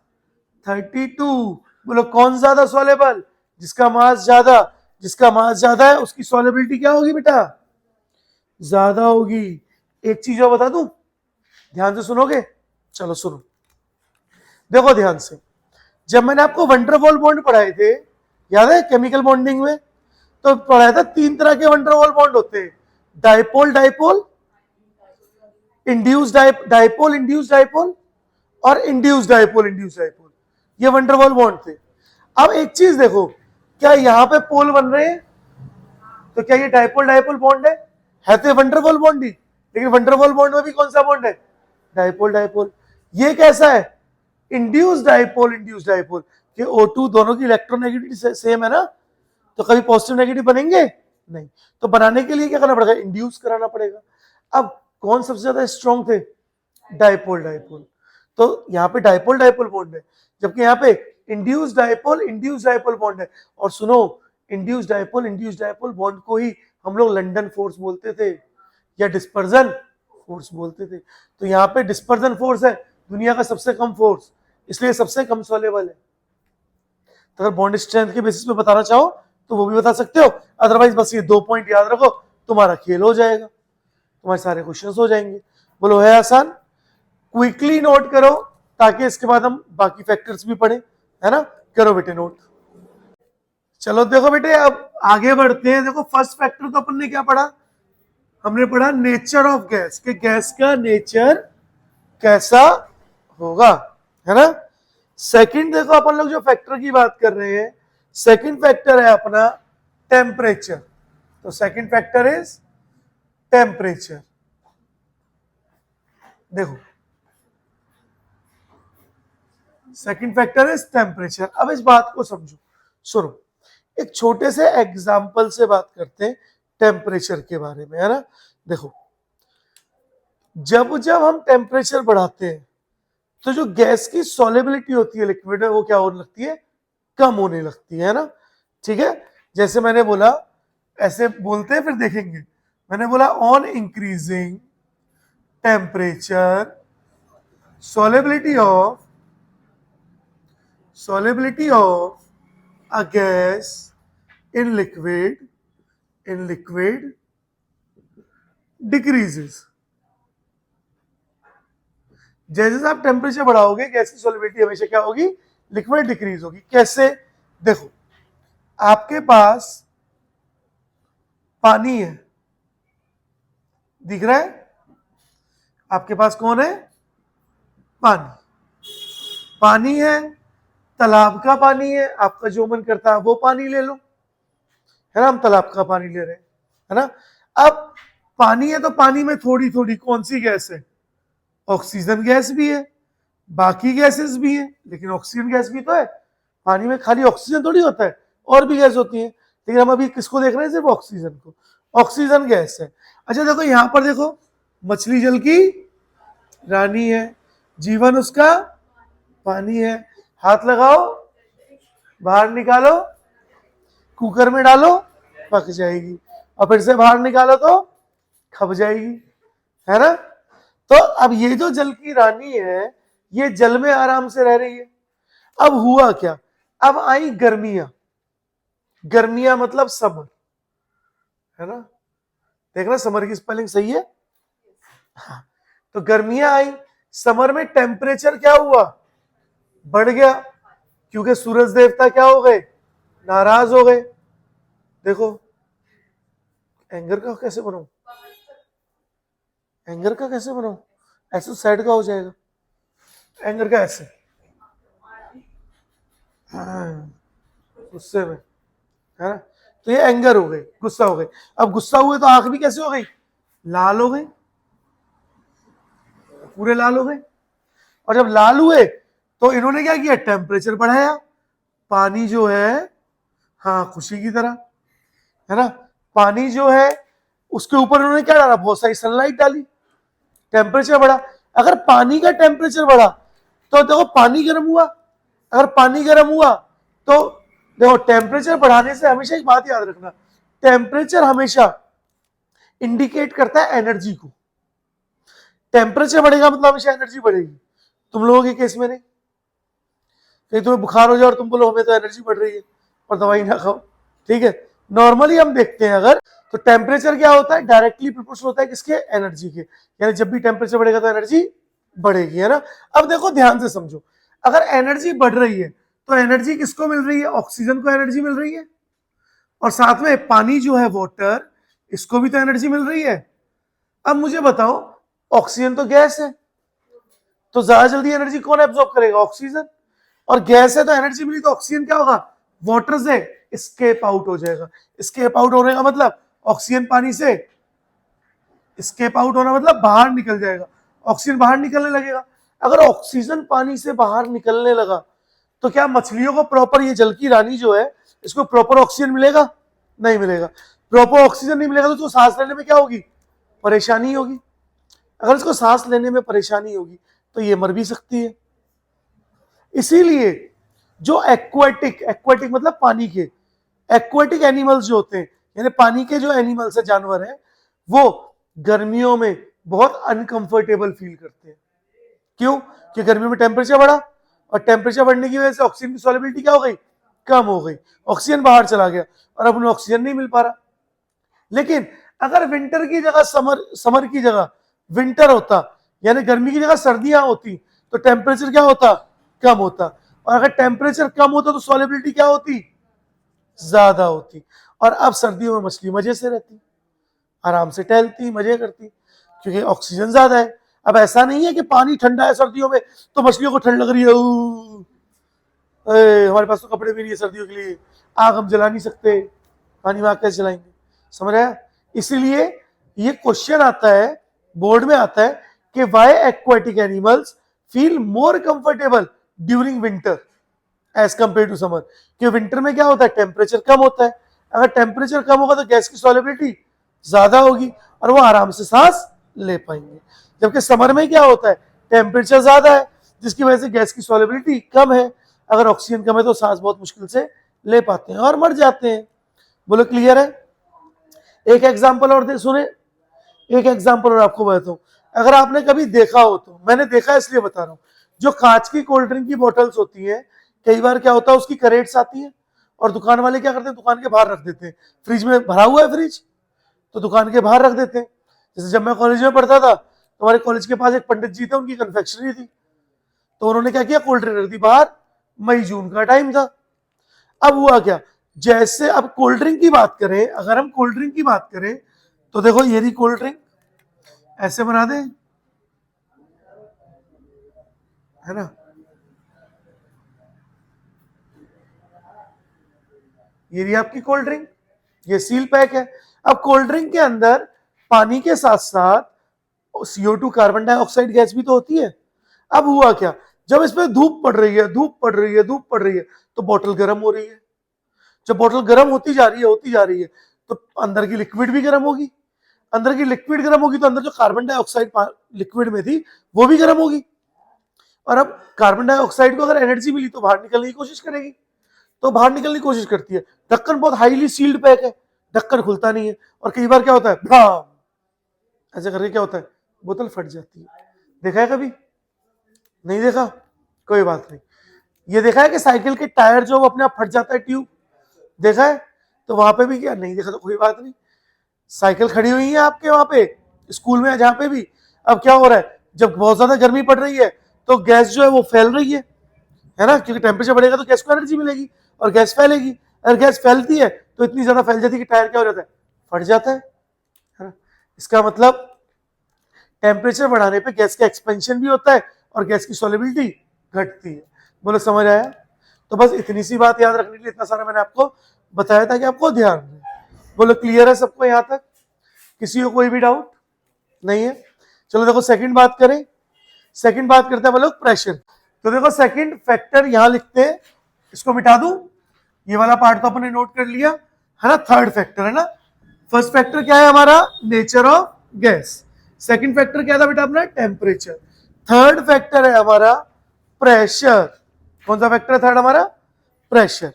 32। बोलो कौन ज्यादा सॉलेबल, जिसका मास ज्यादा, जिसका मास ज्यादा है उसकी सॉलेबिलिटी क्या होगी बेटा, ज्यादा होगी। एक चीज और बता दूं, ध्यान से सुनोगे, चलो सुनो, देखो ध्यान से। जब मैंने आपको वंडरवॉल बॉन्ड पढ़ाए थे, याद है केमिकल बॉन्डिंग में, तो पढ़ाया था 3 तरह के वंडरवॉल बॉन्ड होते हैं, dipole dipole, induce dipole induce dipole, और इंड्यूस डाइपोल इंड्यूस डाइपोल। ये वंडरवॉल बॉन्ड थे। अब एक चीज देखो, क्या यहां पे पोल बन रहे हैं, तो क्या ये डाइपोल डाइपोल बॉन्ड है तो वंडरवॉल बॉन्ड ही, लेकिन वंडरवॉल बॉन्ड में भी कौन सा बॉन्ड है, डाइपोल डाइपोल। ये कैसा है, इंड्यूस डाइपोल इंड्यूस डाइपोल, कि O2 दोनों की इलेक्ट्रोनेगेटिविटी सेम है ना, तो कभी पॉजिटिव नेगेटिव बनेंगे नहीं। तो बनाने के लिए क्या करना पड़ेगा, इंड्यूस कराना पड़ेगा। अब कौन सबसे ज्यादा स्ट्रॉन्ग थे, डाइपोल डाइपोल, तो यहाँ पे डाइपोल डाइपोल बॉन्ड है, जबकि यहाँ पे इंड्यूस डाइपोल बॉन्ड है। और सुनो, इंड्यूस डाइपोल बॉन्ड को ही हम लोग लंडन फोर्स बोलते थे या डिस्पर्जन फोर्स बोलते थे। तो यहाँ पे डिस्पर्जन फोर्स है दुनिया का सबसे कम फोर्स, इसलिए सबसे कम सॉलेबल है। तो अगर बॉन्ड स्ट्रेंथ के बेसिस पे बताना चाहो तो वो भी बता सकते हो, अदरवाइज बस ये 2 पॉइंट याद रखो, तुम्हारा खेल हो जाएगा, तुम्हारे सारे क्वेश्चंस हो जाएंगे। बोलो है आसान, क्विकली नोट करो ताकि इसके बाद हम बाकी फैक्टर्स भी पढ़े, है ना। करो बेटे नोट। चलो देखो बेटे, अब आगे बढ़ते हैं। देखो फर्स्ट फैक्टर तो अपन ने क्या पढ़ा, हमने पढ़ा नेचर ऑफ गैस, कि गैस का नेचर कैसा होगा, है ना। सेकंड देखो, अपन लोग जो फैक्टर की बात कर रहे हैं, सेकंड फैक्टर है अपना टेम्परेचर। तो सेकंड फैक्टर इज टेम्परेचर। देखो सेकंड फैक्टर इज टेम्परेचर। अब इस बात को समझो, सुनो, एक छोटे से एग्जाम्पल से बात करते हैं टेम्परेचर के बारे में, है ना। देखो, जब जब हम टेम्परेचर बढ़ाते हैं तो जो गैस की सॉलेबिलिटी होती है लिक्विड में, वो क्या होने लगती है, कम होने लगती है ना। ठीक है, जैसे मैंने बोला, ऐसे बोलते हैं फिर देखेंगे। मैंने बोला on increasing temperature solubility of a gas in liquid decreases। जैसे आप टेम्परेचर बढ़ाओगे गैस की सॉलिबिलिटी हमेशा क्या होगी, लिक्विड डिक्रीज होगी। कैसे, देखो आपके पास पानी है, दिख रहा है, आपके पास कौन है, पानी। पानी है, तालाब का पानी है, आपका जो मन करता है वो पानी ले लो, है ना। हम तालाब का पानी ले रहे हैं, है ना। अब पानी है तो पानी में थोड़ी थोड़ी कौन सी गैस है, ऑक्सीजन गैस भी है, बाकी गैसेस भी है, लेकिन ऑक्सीजन गैस भी तो है। पानी में खाली ऑक्सीजन थोड़ी होता है, और भी गैस होती है, लेकिन हम अभी किसको देख रहे हैं, सिर्फ ऑक्सीजन को, ऑक्सीजन गैस है। अच्छा देखो यहां पर देखो, मछली जल की रानी है, जीवन उसका पानी है। हाथ लगाओ, बाहर निकालो, कुकर में डालो, पक जाएगी, और फिर से बाहर निकालो तो खप जाएगी। है ना। तो अब ये जो जल की रानी है ये जल में आराम से रह रही है। अब हुआ क्या, अब आई गर्मियां, गर्मियां मतलब समर, है ना। देखना समर की स्पेलिंग सही है। हाँ। तो गर्मियां आई, समर में टेम्परेचर क्या हुआ, बढ़ गया, क्योंकि सूरज देवता क्या हो गए, नाराज हो गए। देखो एंगर का कैसे बनाऊं, एंगर का कैसे बनाऊं, ऐसे साइड का हो जाएगा, एंगर का ऐसे, हाँ, गुस्से में, है ना। तो ये एंगर हो गई, गुस्सा हो गई। अब गुस्सा हुए तो आंख भी कैसे हो गई, लाल हो गई, पूरे लाल हो गए। और जब लाल हुए तो इन्होंने क्या किया, टेम्परेचर बढ़ाया, पानी जो है, हाँ खुशी की तरह, है ना, पानी जो है उसके ऊपर इन्होंने क्या डाला, बहुत सारी सनलाइट डाली, टेम्परेचर बढ़ा। अगर पानी का टेम्परेचर बढ़ा तो देखो पानी गर्म हुआ, अगर पानी गर्म हुआ तो देखो टेम्परेचर बढ़ाने से हमेशा एक बात याद रखना, टेम्परेचर हमेशा इंडिकेट करता है एनर्जी को। टेम्परेचर बढ़ेगा मतलब हमेशा एनर्जी बढ़ेगी। तुम लोगों के केस में नहीं, कहीं तुम्हें बुखार हो जाए और तुम बोलो हमें तो एनर्जी बढ़ रही है और दवाई ना खाओ, ठीक है। नॉर्मली हम देखते हैं अगर, तो टेम्परेचर क्या होता है, डायरेक्टली प्रोपोर्शनल होता है किसके, एनर्जी के, यानी जब भी टेम्परेचर बढ़ेगा तो एनर्जी बढ़ेगी, है ना। अब देखो ध्यान से समझो, अगर एनर्जी बढ़ रही है तो एनर्जी किसको मिल रही है, ऑक्सीजन को एनर्जी मिल रही है, और साथ में पानी जो है वाटर, इसको भी तो एनर्जी मिल रही है। अब मुझे बताओ, ऑक्सीजन तो गैस है, तो ज्यादा जल्दी एनर्जी कौन एब्जॉर्ब करेगा, ऑक्सीजन, और गैस है तो एनर्जी मिली तो ऑक्सीजन क्या होगा, वाटर से स्केप आउट हो जाएगा। स्केप आउट होने का मतलब ऑक्सीजन पानी से, स्केप आउट होना मतलब बाहर निकल जाएगा, ऑक्सीजन बाहर निकलने लगेगा। अगर ऑक्सीजन पानी से बाहर निकलने लगा तो क्या मछलियों को प्रॉपर, ये जल की रानी जो है इसको प्रॉपर ऑक्सीजन मिलेगा, नहीं मिलेगा। प्रॉपर ऑक्सीजन नहीं मिलेगा तो उसको सांस लेने में क्या होगी, परेशानी होगी। अगर इसको सांस लेने में परेशानी होगी तो ये मर भी सकती है। इसीलिए जो एक्वाटिक, एक्वाटिक मतलब पानी के, एक्वाटिक एनिमल्स जो होते हैं, यानी पानी के जो एनिमल्स है, जानवर है, वो गर्मियों में बहुत अनकंफर्टेबल फील करते हैं। क्यों, कि गर्मियों में टेम्परेचर बढ़ा, और टेम्परेचर बढ़ने की वजह से ऑक्सीजन की सॉल्युबिलिटी क्या हो गई, कम हो गई, ऑक्सीजन बाहर चला गया, और अब उन्हें ऑक्सीजन नहीं मिल पा रहा। लेकिन अगर विंटर की जगह समर, समर की जगह विंटर होता, यानी गर्मी की जगह सर्दियां होती, तो टेम्परेचर क्या होता, कम होता, और अगर टेम्परेचर कम होता तो सॉल्युबिलिटी क्या होती, ज्यादा होती, और अब सर्दियों में मछली मजे से रहती, आराम से टहलती, मजे करती, क्योंकि ऑक्सीजन ज्यादा है। अब ऐसा नहीं है कि पानी ठंडा है सर्दियों में तो मछलियों को ठंड लग रही है, हमारे पास तो कपड़े भी नहीं है सर्दियों के लिए, आग हम जला नहीं सकते, पानी में आग कैसे जलाएंगे, समझ रहे हैं। इसीलिए ये क्वेश्चन आता है, बोर्ड में आता है कि why aquatic animals feel more comfortable during winter as compared to summer. कि विंटर में क्या होता है, टेम्परेचर कम होता है, अगर टेम्परेचर कम होगा तो गैस की सॉल्युबिलिटी ज्यादा होगी और वो आराम से सांस ले पाएंगे। जबकि समर में क्या होता है, टेम्परेचर ज्यादा है जिसकी वजह से गैस की सॉल्युबिलिटी कम है, अगर ऑक्सीजन कम है तो सांस बहुत मुश्किल से ले पाते हैं और मर जाते हैं। बोलो क्लियर है। एक एग्जाम्पल और दे सुने, एक एग्जाम्पल और आपको बताता हूं। अगर आपने कभी देखा हो, तो मैंने देखा इसलिए बता रहा हूं, जो कांच की कोल्ड ड्रिंक की बोतल्स होती हैं, कई बार क्या होता है उसकी करेट्स आती है और दुकान वाले क्या करते हैं, दुकान के बाहर रख देते हैं। फ्रिज में भरा हुआ है फ्रिज, तो दुकान के बाहर रख देते हैं। जैसे जब मैं कॉलेज में पढ़ता था तो हमारे कॉलेज के पास एक पंडित जी थे, उनकी कन्फेक्शनरी थी, तो उन्होंने क्या किया, कोल्ड ड्रिंक रख दी बाहर, मई जून का टाइम था। अब हुआ क्या, जैसे अब कोल्ड ड्रिंक की बात करें, अगर हम कोल्ड ड्रिंक की बात करें तो देखो ये रही कोल्ड ड्रिंक, ऐसे बना दें, है ना, ये रही आपकी कोल्ड ड्रिंक, ये सील पैक है। अब कोल्ड ड्रिंक के अंदर पानी के साथ साथ CO2 कार्बन डाइऑक्साइड गैस भी तो होती है। अब हुआ क्या, जब इसमें धूप पड़ रही है, धूप पड़ रही है, धूप पड़ रही है, तो बोतल गर्म हो रही है। जब बोतल गर्म होती जा रही है, होती जा रही है, तो अंदर की लिक्विड भी गर्म होगी, अंदर की लिक्विड गर्म होगी तो अंदर जो कार्बन डाइऑक्साइड लिक्विड में थी वो भी गर्म होगी, और अब कार्बन डाइऑक्साइड को अगर एनर्जी मिली तो बाहर निकलने की कोशिश करेगी, तो बाहर निकलने की कोशिश करती है। ढक्कन बहुत हाईली सील्ड पैक है, ढक्कन खुलता नहीं है, और कई बार क्या होता है, ऐसे करके क्या होता है, बोतल फट जाती है। देखा है कभी? नहीं देखा? कोई बात नहीं। ये देखा है कि साइकिल के टायर जो अपने आप फट जाता है ट्यूब, देखा है? तो वहां पे भी क्या नहीं देखा तो कोई बात नहीं। साइकिल खड़ी हुई है आपके वहां पे स्कूल में जहां पे भी, अब क्या हो रहा है, जब बहुत ज्यादा गर्मी पड़ रही है तो गैस जो है वो फैल रही है ना, क्योंकि टेम्परेचर बढ़ेगा तो गैस को एनर्जी मिलेगी और गैस फैलेगी। अगर गैस फैलती है तो इतनी ज्यादा फैल जाती है कि टायर क्या हो जाता है, फट जाता है ना। इसका मतलब टेम्परेचर बढ़ाने पे गैस का एक्सपेंशन भी होता है और गैस की सॉल्युबिलिटी घटती है। बोलो समझ आया? तो बस इतनी सी बात याद रखने के लिए इतना सारा मैंने आपको बताया था कि आपको ध्यान रहे। बोलो क्लियर है सबको यहां तक? किसी को कोई भी डाउट नहीं है? चलो देखो सेकंड बात करें। सेकंड बात करते हैं हम लोग प्रेशर। तो देखो सेकंड फैक्टर यहां लिखते हैं, इसको मिटा दूं, ये वाला पार्ट तो अपने नोट कर लिया है ना। थर्ड फैक्टर है ना, फर्स्ट फैक्टर क्या है हमारा, nature of gas. Second factor क्या था बेटा अपना, टेम्परेचर। थर्ड फैक्टर है हमारा प्रेशर। कौन सा फैक्टर है थर्ड हमारा, प्रेशर।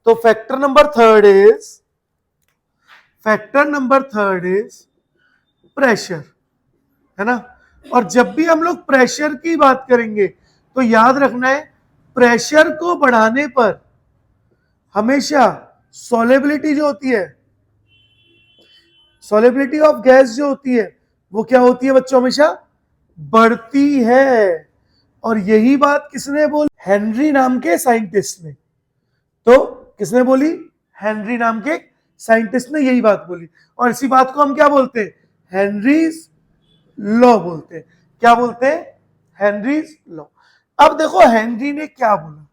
तो factor number third is pressure, है ना। और जब भी हम लोग प्रेशर की बात करेंगे तो याद रखना है, प्रेशर को बढ़ाने पर हमेशा सॉलेबिलिटी जो होती है, सॉलेबिलिटी ऑफ गैस जो होती है वो क्या होती है बच्चों, हमेशा बढ़ती है। और यही बात किसने बोली, हेनरी नाम के साइंटिस्ट ने। तो किसने बोली, हेनरी नाम के साइंटिस्ट ने यही बात बोली। और इसी बात को हम क्या बोलते हैं, हेनरीज लॉ बोलते हैं। क्या बोलते हैं, हेनरीज लॉ। अब देखो हेनरी ने क्या बोला,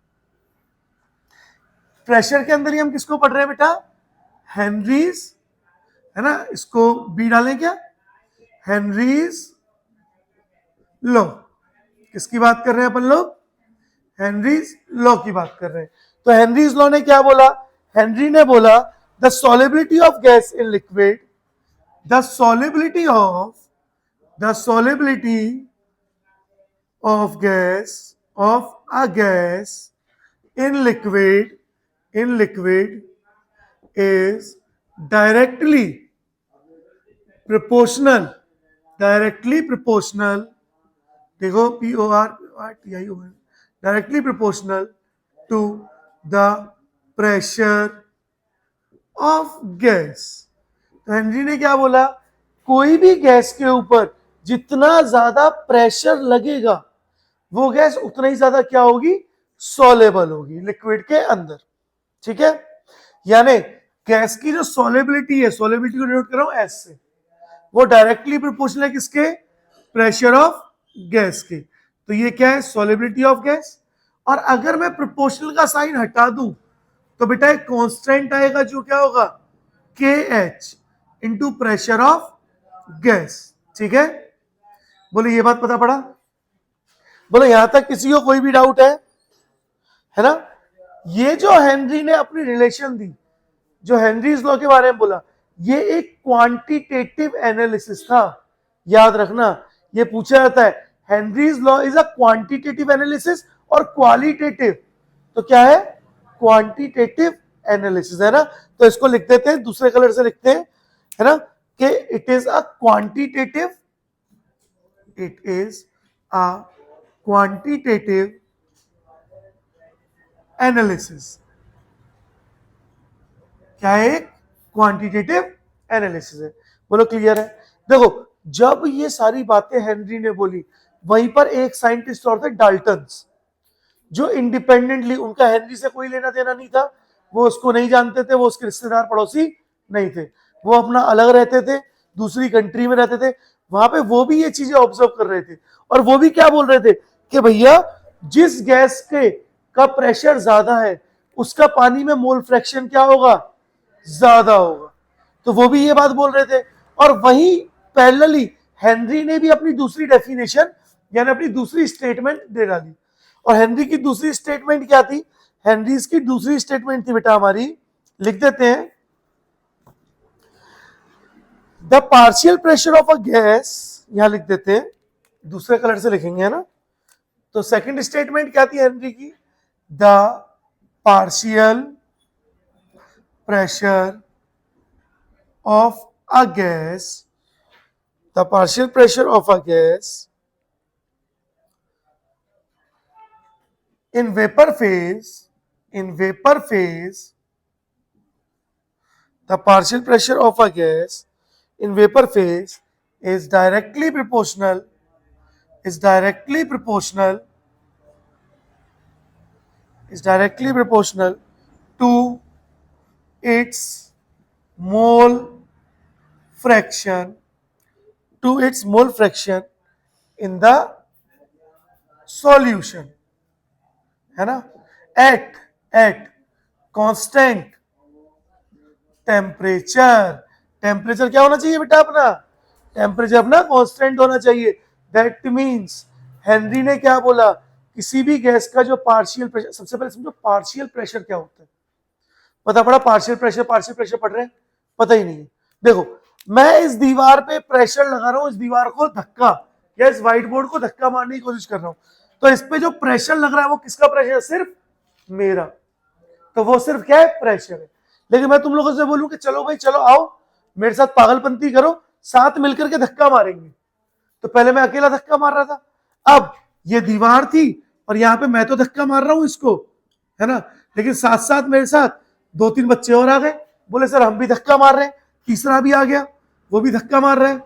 प्रेशर के अंदर ही हम किसको पढ़ रहे हैं बेटा, हेनरीज, है ना। इसको बी डालें क्या, हेनरीज लॉ। किसकी बात कर रहे हैं अपन लोग, हेनरीज लॉ की बात कर रहे हैं। तो हेनरीज लॉ ने क्या बोला, हेनरी ने बोला the solubility of gas in liquid, the solubility of a gas in liquid is directly proportional, देखो PORTIO, directly proportional to the pressure of gas। तो हेनरी ने क्या बोला, कोई भी गैस के ऊपर जितना ज्यादा प्रेशर लगेगा वो गैस उतना ही ज्यादा क्या होगी, सॉलेबल होगी लिक्विड के अंदर। ठीक है, यानी गैस की जो सॉलेबिलिटी है, सॉलेबिलिटी को डिनोट कर रहा हूं एस से, वो डायरेक्टली प्रोपोर्शनल है किसके, प्रेशर ऑफ गैस के। तो ये क्या है, सॉलेबिलिटी ऑफ गैस। और अगर मैं प्रोपोर्शनल का साइन हटा दूं तो बेटा एक कांस्टेंट आएगा जो क्या होगा, के H into pressure of gas. ठीक है, बोले ये बात पता पड़ा? बोलो यहां तक किसी को कोई भी डाउट है ना। ये जो हेनरी ने अपनी रिलेशन दी, जो हेनरीज लॉ के बारे में बोला, ये एक क्वांटिटेटिव एनालिसिस था। याद रखना, ये पूछा जाता है Henry's law is a quantitative analysis और क्वालिटेटिव। तो क्या है, क्वांटिटेटिव एनालिसिस, है ना। तो इसको लिख देते हैं, दूसरे कलर से लिखते हैं, है ना, कि it is a quantitative analysis. क्या है, एक क्वांटिटेटिव एनालिसिस है। बोलो क्लियर है? देखो जब ये सारी बातें हेनरी ने बोली, वहीं पर एक साइंटिस्ट और थे डाल्टन्स, जो इंडिपेंडेंटली, उनका हेनरी से कोई लेना देना नहीं था, वो उसको नहीं जानते थे, वो उसके रिश्तेदार पड़ोसी नहीं थे, वो अपना अलग रहते थे, दूसरी कंट्री में रहते थे। वहां पे वो भी ये चीजें ऑब्जर्व कर रहे थे और वो भी क्या बोल रहे थे कि भैया जिस गैस के का प्रेशर ज्यादा है उसका पानी में मोल फ्रैक्शन क्या होगा, ज्यादा होगा। तो वो भी ये बात बोल रहे थे। और वहीं पैरेलली हेनरी ने भी अपनी दूसरी डेफिनेशन यानी अपनी दूसरी स्टेटमेंट दे डाली। और हेनरी की दूसरी स्टेटमेंट क्या थी, हेनरीज की दूसरी स्टेटमेंट थी बेटा हमारी, लिख देते हैं, the partial pressure of a gas, यहां लिख देते हैं, दूसरे कलर से लिखेंगे, है ना। तो सेकंड स्टेटमेंट क्या थी हेनरी की, the partial pressure of a gas the partial pressure of a gas in vapor phase, the partial pressure of a gas in vapor phase is directly proportional to its mole fraction in the solution, है ना, at constant temperature क्या होना चाहिए बेटा अपना, temperature अपना constant होना चाहिए। दैट मींस हेनरी ने क्या बोला, किसी भी गैस का जो पार्शियल प्रेशर, सबसे पहले समझो पार्शियल प्रेशर क्या होता है, पता पड़ा, पार्शियल प्रेशर पढ़ रहे हैं, पता ही नहीं है। देखो मैं इस दीवार पे प्रेशर लगा रहा हूं, इस दीवार को धक्का या इस व्हाइट बोर्ड को धक्का मारने की कोशिश कर रहा हूं, तो इस पे जो प्रेशर लग रहा है वो किसका प्रेशर है, सिर्फ मेरा, तो वो सिर्फ क्या है, प्रेशर है। लेकिन मैं तुम लोगों से बोलूं कि चलो भाई चलो आओ मेरे साथ पागलपंती करो, साथ मिलकर के धक्का मारेंगे, तो पहले मैं अकेला धक्का मार रहा था, अब ये दीवार थी और यहाँ पे मैं तो धक्का मार रहा हूं इसको, है ना, लेकिन साथ साथ मेरे साथ 2-3 बच्चे और आ गए, बोले सर हम भी धक्का मार रहे हैं, तीसरा भी आ गया वो भी धक्का मार रहे हैं,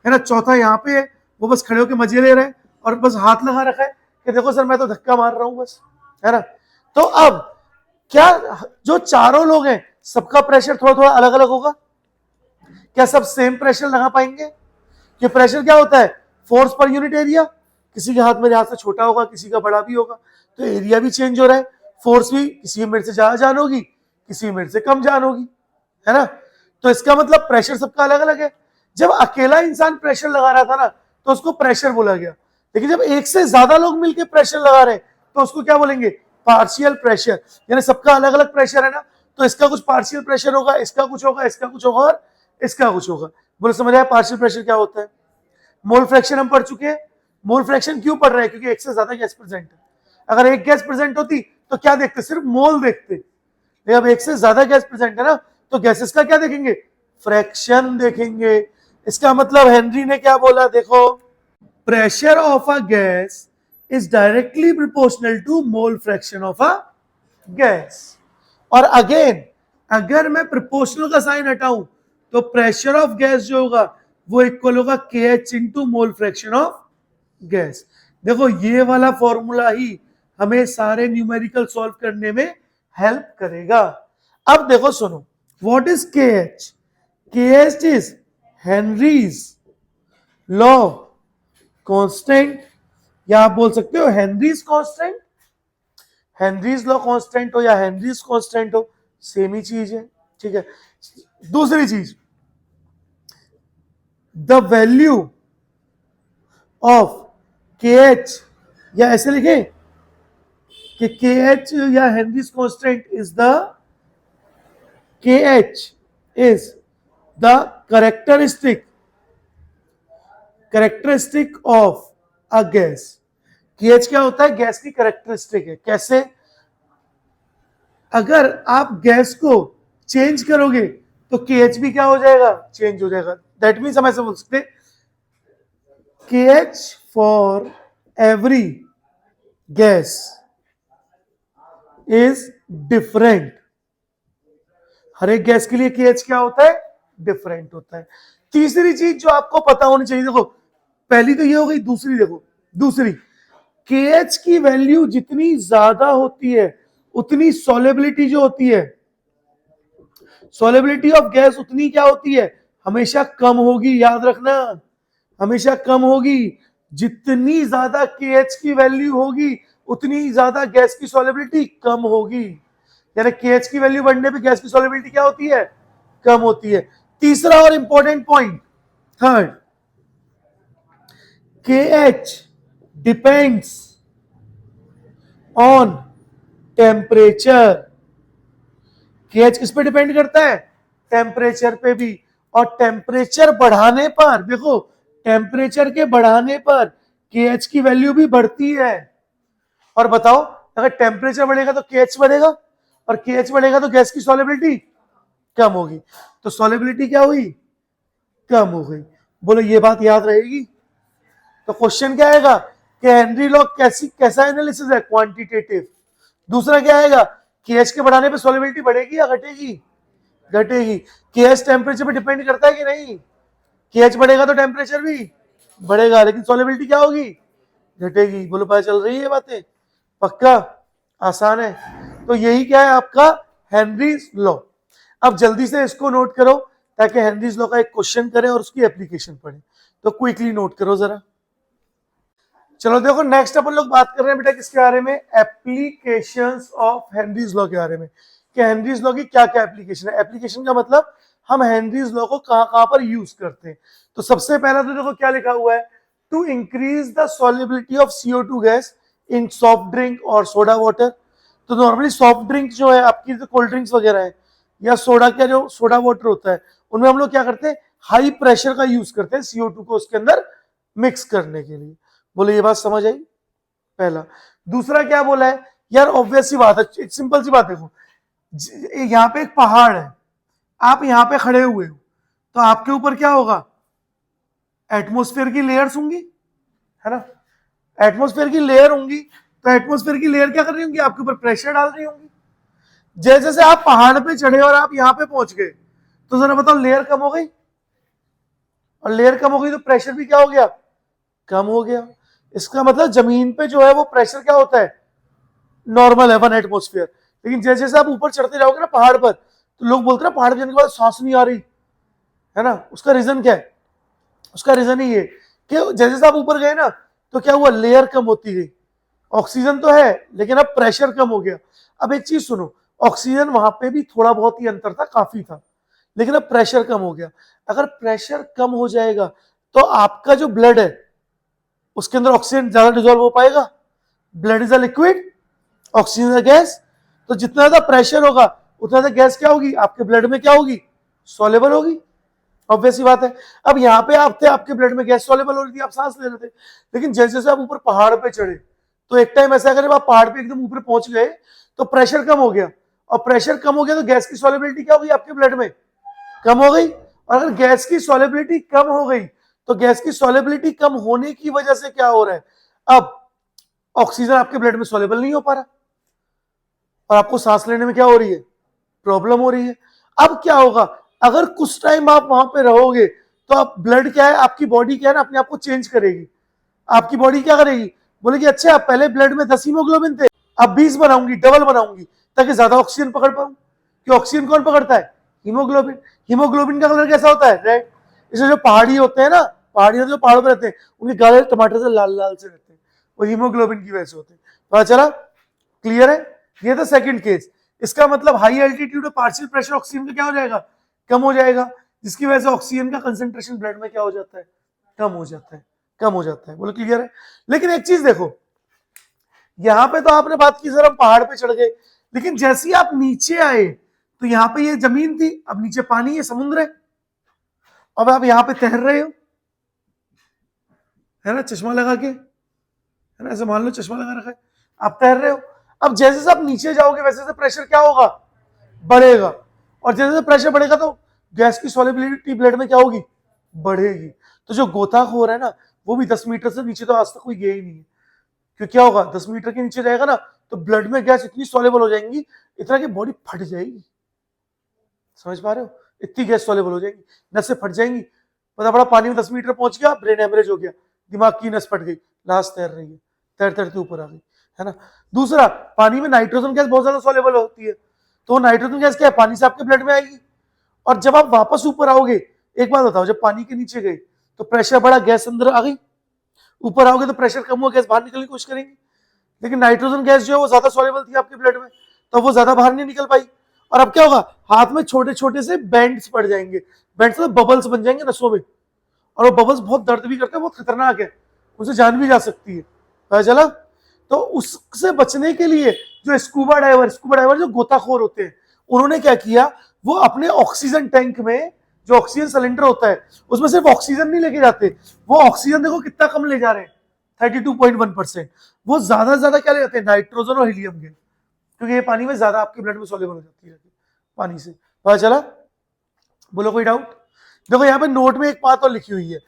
है ना, चौथा यहाँ पे है वो बस खड़े होकर मजे ले रहे हैं और बस हाथ लगा रखा है कि देखो सर मैं तो धक्का मार रहा हूं बस, है ना। तो अब क्या जो चारों लोग हैं सबका प्रेशर थोड़ा थोड़ा अलग अलग होगा, क्या सब सेम प्रेशर लगा पाएंगे? कि प्रेशर क्या होता है, फोर्स पर यूनिट एरिया, किसी के हाथ में यहाँ से छोटा होगा किसी का बड़ा भी होगा, तो एरिया भी चेंज हो रहा है, फोर्स भी किसी मेरे से ज्यादा जान होगी किसी मेरे से कम जान होगी, है ना, तो इसका मतलब प्रेशर सबका अलग अलग है। जब अकेला इंसान प्रेशर लगा रहा था ना तो उसको प्रेशर बोला गया, लेकिन जब एक से ज्यादा लोग मिलकर प्रेशर लगा रहे हैं तो उसको क्या बोलेंगे, पार्शियल प्रेशर, यानी सबका अलग अलग प्रेशर है ना, तो इसका कुछ पार्शियल प्रेशर होगा, इसका कुछ होगा, इसका कुछ होगा और इसका कुछ होगा। बोलो समझ आया पार्शियल प्रेशर क्या होता है? मोल फ्रैक्शन हम पढ़ चुके हैं। मोल फ्रैक्शन क्यों पढ़ रहे हैं, क्योंकि एक से ज्यादा गैस प्रेजेंट है, अगर एक गैस प्रेजेंट होती तो क्या देखते, सिर्फ मोल देखते, लेकिन अब एक से ज्यादा गैस प्रेजेंट है ना तो गैसेस का क्या देखेंगे, फ्रैक्शन देखेंगे। इसका मतलब हेनरी ने क्या बोला, देखो pressure of a gas is directly proportional to mole fraction of a gas. और अगेन अगर मैं प्रोपोर्शनल का साइन हटाऊं तो प्रेशर ऑफ गैस जो होगा वो इक्वल होगा KH into mole fraction of gas. देखो ये वाला फॉर्मूला ही हमें सारे न्यूमेरिकल सॉल्व करने में हेल्प करेगा। अब देखो सुनो, what is KH? KH is Henry's law constant, या आप बोल सकते हो Henrys constant, Henry's law constant हो या हेनरीज कांस्टेंट हो सेम ही चीज है, ठीक है। दूसरी चीज, द वैल्यू ऑफ KH, या ऐसे लिखे कि KH या Henrys constant is the, KH is the characteristic of a gas. KH क्या होता है, गैस की कैरेक्टरिस्टिक है। कैसे? अगर आप गैस को चेंज करोगे तो KH भी क्या हो जाएगा, चेंज हो जाएगा। दैट मीन्स हम ऐसे बोल सकते हैं KH for every gas is different, हर एक गैस के लिए KH क्या होता है, डिफरेंट होता है। तीसरी चीज जो आपको पता होनी चाहिए, देखो पहली तो ये हो गई, दूसरी देखो, दूसरी KH की वैल्यू जितनी ज्यादा होती है उतनी सॉलेबिलिटी जो होती है, सॉलेबिलिटी ऑफ गैस उतनी क्या होती है, हमेशा कम होगी, याद रखना हमेशा कम होगी। जितनी ज्यादा KH की वैल्यू होगी उतनी ज्यादा गैस की सॉलेबिलिटी कम होगी, यानी KH की वैल्यू बढ़ने पे गैस की सॉलेबिलिटी क्या होती है, कम होती है। तीसरा और important point, third, KH depends on temperature. KH किस पे डिपेंड करता है, टेम्परेचर पे भी, और टेम्परेचर बढ़ाने पर, देखो टेम्परेचर के बढ़ाने पर KH की वैल्यू भी बढ़ती है। और बताओ अगर टेम्परेचर बढ़ेगा तो KH बढ़ेगा, और KH बढ़ेगा तो गैस की सॉलेबिलिटी कम होगी, तो सॉलेबिलिटी क्या हुई, कम हो गई। बोलो ये बात याद रहेगी। तो क्वेश्चन क्या आएगा कि हेनरी लॉ कैसा एनालिसिस है, क्वांटिटेटिव। दूसरा क्या आएगा, केएच के बढ़ाने पे सॉल्युबिलिटी बढ़ेगी या घटेगी, घटेगी। केएच टेम्परेचर पे डिपेंड करता है कि नहीं, केएच बढ़ेगा तो टेम्परेचर भी बढ़ेगा, लेकिन सॉल्युबिलिटी क्या होगी, घटेगी। बोलो पता चल रही है बातें, पक्का, आसान है। तो यही क्या है आपका हेनरीज लॉ। अब जल्दी से इसको नोट करो ताकि हेनरीज लॉ का एक क्वेश्चन करें और उसकी एप्लीकेशन पढ़ें। तो क्विकली नोट करो जरा। चलो देखो नेक्स्ट अपन लोग बात कर रहे हैं बेटा किसके बारे में, एप्लीकेशंस ऑफ हेनरीज लॉ के बारे में, कि हेनरीज लॉ की क्या क्या एप्लीकेशन है। एप्लीकेशन का मतलब हम हेनरीज लॉ को कहां कहां पर यूज करते हैं। तो सबसे पहला तो देखो क्या लिखा हुआ है, to increase the solubility of CO2 gas in soft drink और सोडा वाटर। तो नॉर्मली सॉफ्ट ड्रिंक जो है आपकी, जो कोल्ड ड्रिंक्स वगैरह है या सोडा का जो सोडा वाटर होता है, उनमें हम लोग क्या करते हैं, हाई प्रेशर का यूज करते हैं CO2 को उसके अंदर मिक्स करने के लिए। बोले ये बात समझ आई, पहला। दूसरा क्या बोला है यार, ऑब्वियस सी बात है, एक सिंपल सी बात देखो, यहाँ पे एक पहाड़ है, आप यहाँ पे खड़े हुए हो, तो आपके ऊपर क्या होगा, एटमोस्फेयर की लेयर्स होंगी, है ना, एटमोस्फेयर की लेयर होंगी। तो एटमोस्फेयर की लेयर क्या कर रही होंगी, आपके ऊपर प्रेशर डाल रही होंगी। जैसे जैसे आप पहाड़ पे चढ़े और आप यहां पे पहुंच गए, तो जरा बताओ लेयर कम हो गई, और लेयर कम हो गई तो प्रेशर भी क्या हो गया, कम हो गया। इसका मतलब जमीन पे जो है वो प्रेशर क्या होता है, नॉर्मल है 1 एटमोस्फेयर। लेकिन जैसे जैसे आप ऊपर चढ़ते जाओगे ना पहाड़ पर, तो लोग बोलते हैं पहाड़ चढ़ने के बाद सांस नहीं आ रही, है ना। उसका रीजन क्या है, उसका रीजन ही ये कि जैसे जैसे आप ऊपर गए ना, तो क्या हुआ, लेयर कम होती गई। ऑक्सीजन तो है लेकिन अब प्रेशर कम हो गया। अब एक चीज सुनो, ऑक्सीजन वहां पे भी थोड़ा बहुत ही अंतर था, काफी था, लेकिन अब प्रेशर कम हो गया। अगर प्रेशर कम हो जाएगा तो आपका जो ब्लड है उसके अंदर ऑक्सीजन ज्यादा डिजोल्व हो पाएगा। Blood is a liquid, oxygen is a gas. तो जितना ज्यादा प्रेशर होगा उतना ज्यादा गैस क्या होगी, आपके ब्लड में क्या होगी, सॉल्युबल होगी। ऑब्वियस ही बात है। अब यहाँ पे आप थे, आपके ब्लड में गैस सॉल्युबल हो रही थी, आप सांस ले रहे थे। लेकिन जैसे जैसे आप ऊपर पहाड़ पे चढ़े, तो एक टाइम ऐसा अगर आप पहाड़ पे एकदम ऊपर पहुंच गए तो प्रेशर कम हो गया, और प्रेशर कम हो गया तो गैस की सॉल्युबिलिटी क्या होगी आपके ब्लड में, कम हो गई। और अगर गैस की सॉल्युबिलिटी कम हो गई तो गैस की सॉल्युबिलिटी कम होने की वजह से क्या हो रहा है, अब ऑक्सीजन आपके ब्लड में सॉल्युबल नहीं हो पा रहा, और आपको सांस लेने में क्या हो रही है, प्रॉब्लम हो रही है। अब क्या होगा, अगर कुछ टाइम आप वहां पे रहोगे तो आप ब्लड क्या है, आपकी बॉडी क्या है ना, अपने आप को चेंज करेगी। आपकी बॉडी क्या करेगी, बोलेगी अच्छा पहले ब्लड में 10 हीमोग्लोबिन थे, अब 20 बनाऊंगी, डबल बनाऊंगी, ताकि ज्यादा ऑक्सीजन पकड़ पाऊं। कि ऑक्सीजन कौन पकड़ता है, हीमोग्लोबिन। हीमोग्लोबिन का कलर कैसा होता है, रेड। इसलिए जो पहाड़ी होते हैं ना, पहाड़ी जो पहाड़ों पर रहते हैं, उनके गाले टमाटर से लाल लाल से रहते हैं, वो हीमोग्लोबिन की वजह से होते हैं। पता चला, क्लियर है। ये था सेकंड केस। इसका मतलब high altitude partial pressure oxygen का क्या हो जाएगा, कम हो जाएगा, जिसकी वजह से ऑक्सीजन का कंसेंट्रेशन ब्लड में क्या हो जाता है, कम हो जाता है, कम हो जाता है। बोलो क्लियर है। लेकिन एक चीज देखो, यहां पे तो आपने बात की सर हम पहाड़ पे चढ़ गए, लेकिन जैसे ही आप नीचे आए तो यहाँ पे ये जमीन थी, अब नीचे पानी है, समुद्र है। अब आप यहाँ पे तैर रहे हो, है ना, चश्मा लगा के, है ना, ऐसे मान लो चश्मा लगा रखा है, आप तैर रहे हो। अब जैसे जैसे आप नीचे जाओगे वैसे वैसे प्रेशर क्या होगा, बढ़ेगा। और जैसे जैसे प्रेशर बढ़ेगा तो गैस की सॉल्युबिलिटी ब्लड में क्या होगी, बढ़ेगी। तो जो गोताखोर है ना, वो भी 10 मीटर से नीचे तो आज तक कोई गया ही नहीं है। क्यों, क्या होगा, 10 मीटर के नीचे जाएगा ना तो ब्लड में गैस इतनी सॉल्युबल हो जाएंगी, इतना कि बॉडी फट जाएगी। समझ पा रहे हो, इतनी गैस सॉल्युबल हो जाएगी, नसें फट जाएंगी। पता पड़ा पानी में 10 मीटर पहुंच गया, ब्रेन हेमरेज हो गया, दिमाग की नस फट गई, लाश तैर रही है, तैर तैरते ऊपर आ गई, है ना। दूसरा, पानी में नाइट्रोजन गैस बहुत ज्यादा सॉल्युबल होती है, तो नाइट्रोजन गैस क्या है, पानी से आपके ब्लड में आएगी। और जब आप वापस ऊपर आओगे, एक बात बताओ, जब पानी के नीचे गए तो प्रेशर बढ़ा, गैस अंदर आ गई, ऊपर आओगे तो प्रेशर कम हुआ, गैस बाहर निकलने की कोशिश करेंगी। लेकिन नाइट्रोजन गैस जो है वो ज्यादा सॉल्युबल थी आपके ब्लड में, तो वो ज्यादा बाहर नहीं निकल पाई। और अब क्या होगा, हाथ में छोटे छोटे से बैंड्स पड़ जाएंगे, बैंड्स मतलब बबल्स बन जाएंगे नसों में, और वो बबल्स बहुत दर्द भी करते हैं, बहुत खतरनाक है, उनसे जान भी जा सकती है। पता चला। तो उससे बचने के लिए जो स्कूबा डाइवर जो गोताखोर होते हैं, उन्होंने क्या किया, वो अपने ऑक्सीजन टैंक में जो ऑक्सीजन सिलेंडर होता है उसमें सिर्फ ऑक्सीजन नहीं लेके जाते, वो ऑक्सीजन देखो कितना कम ले जा रहे हैं, 32.1%। वो ज्यादा से ज्यादा क्या ले जाते हैं, नाइट्रोजन और हीलियम गैस, क्योंकि ये पानी में ज्यादा आपके ब्लड में सॉल्युबल हो जाती है पानी से। पता चला। बोलो कोई डाउट। देखो यहाँ पे नोट में एक बात और लिखी हुई है,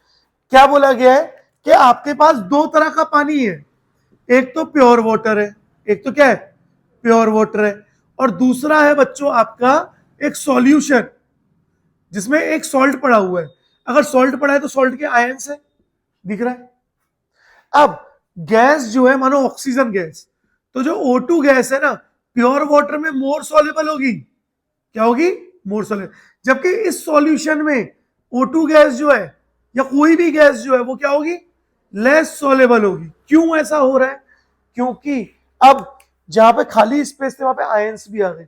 क्या बोला गया है कि आपके पास दो तरह का पानी है, एक तो प्योर वाटर है, एक तो क्या है, प्योर वाटर है, और दूसरा है बच्चों आपका एक सॉल्यूशन जिसमें एक सॉल्ट पड़ा हुआ है। अगर सॉल्ट पड़ा है तो सॉल्ट के आयंस है, दिख रहा है। अब गैस जो है, मानो ऑक्सीजन गैस, तो जो O2 गैस है ना, प्योर वाटर में मोर सॉल्युबल होगी, क्या होगी, मोर सॉल्युबल, जबकि इस सॉल्यूशन में O2 गैस जो है या कोई भी गैस जो है वो क्या होगी, लेस सॉल्युबल होगी। क्यों ऐसा हो रहा है, क्योंकि अब जहां पे खाली स्पेस थे वहां पे आयंस भी आ गए।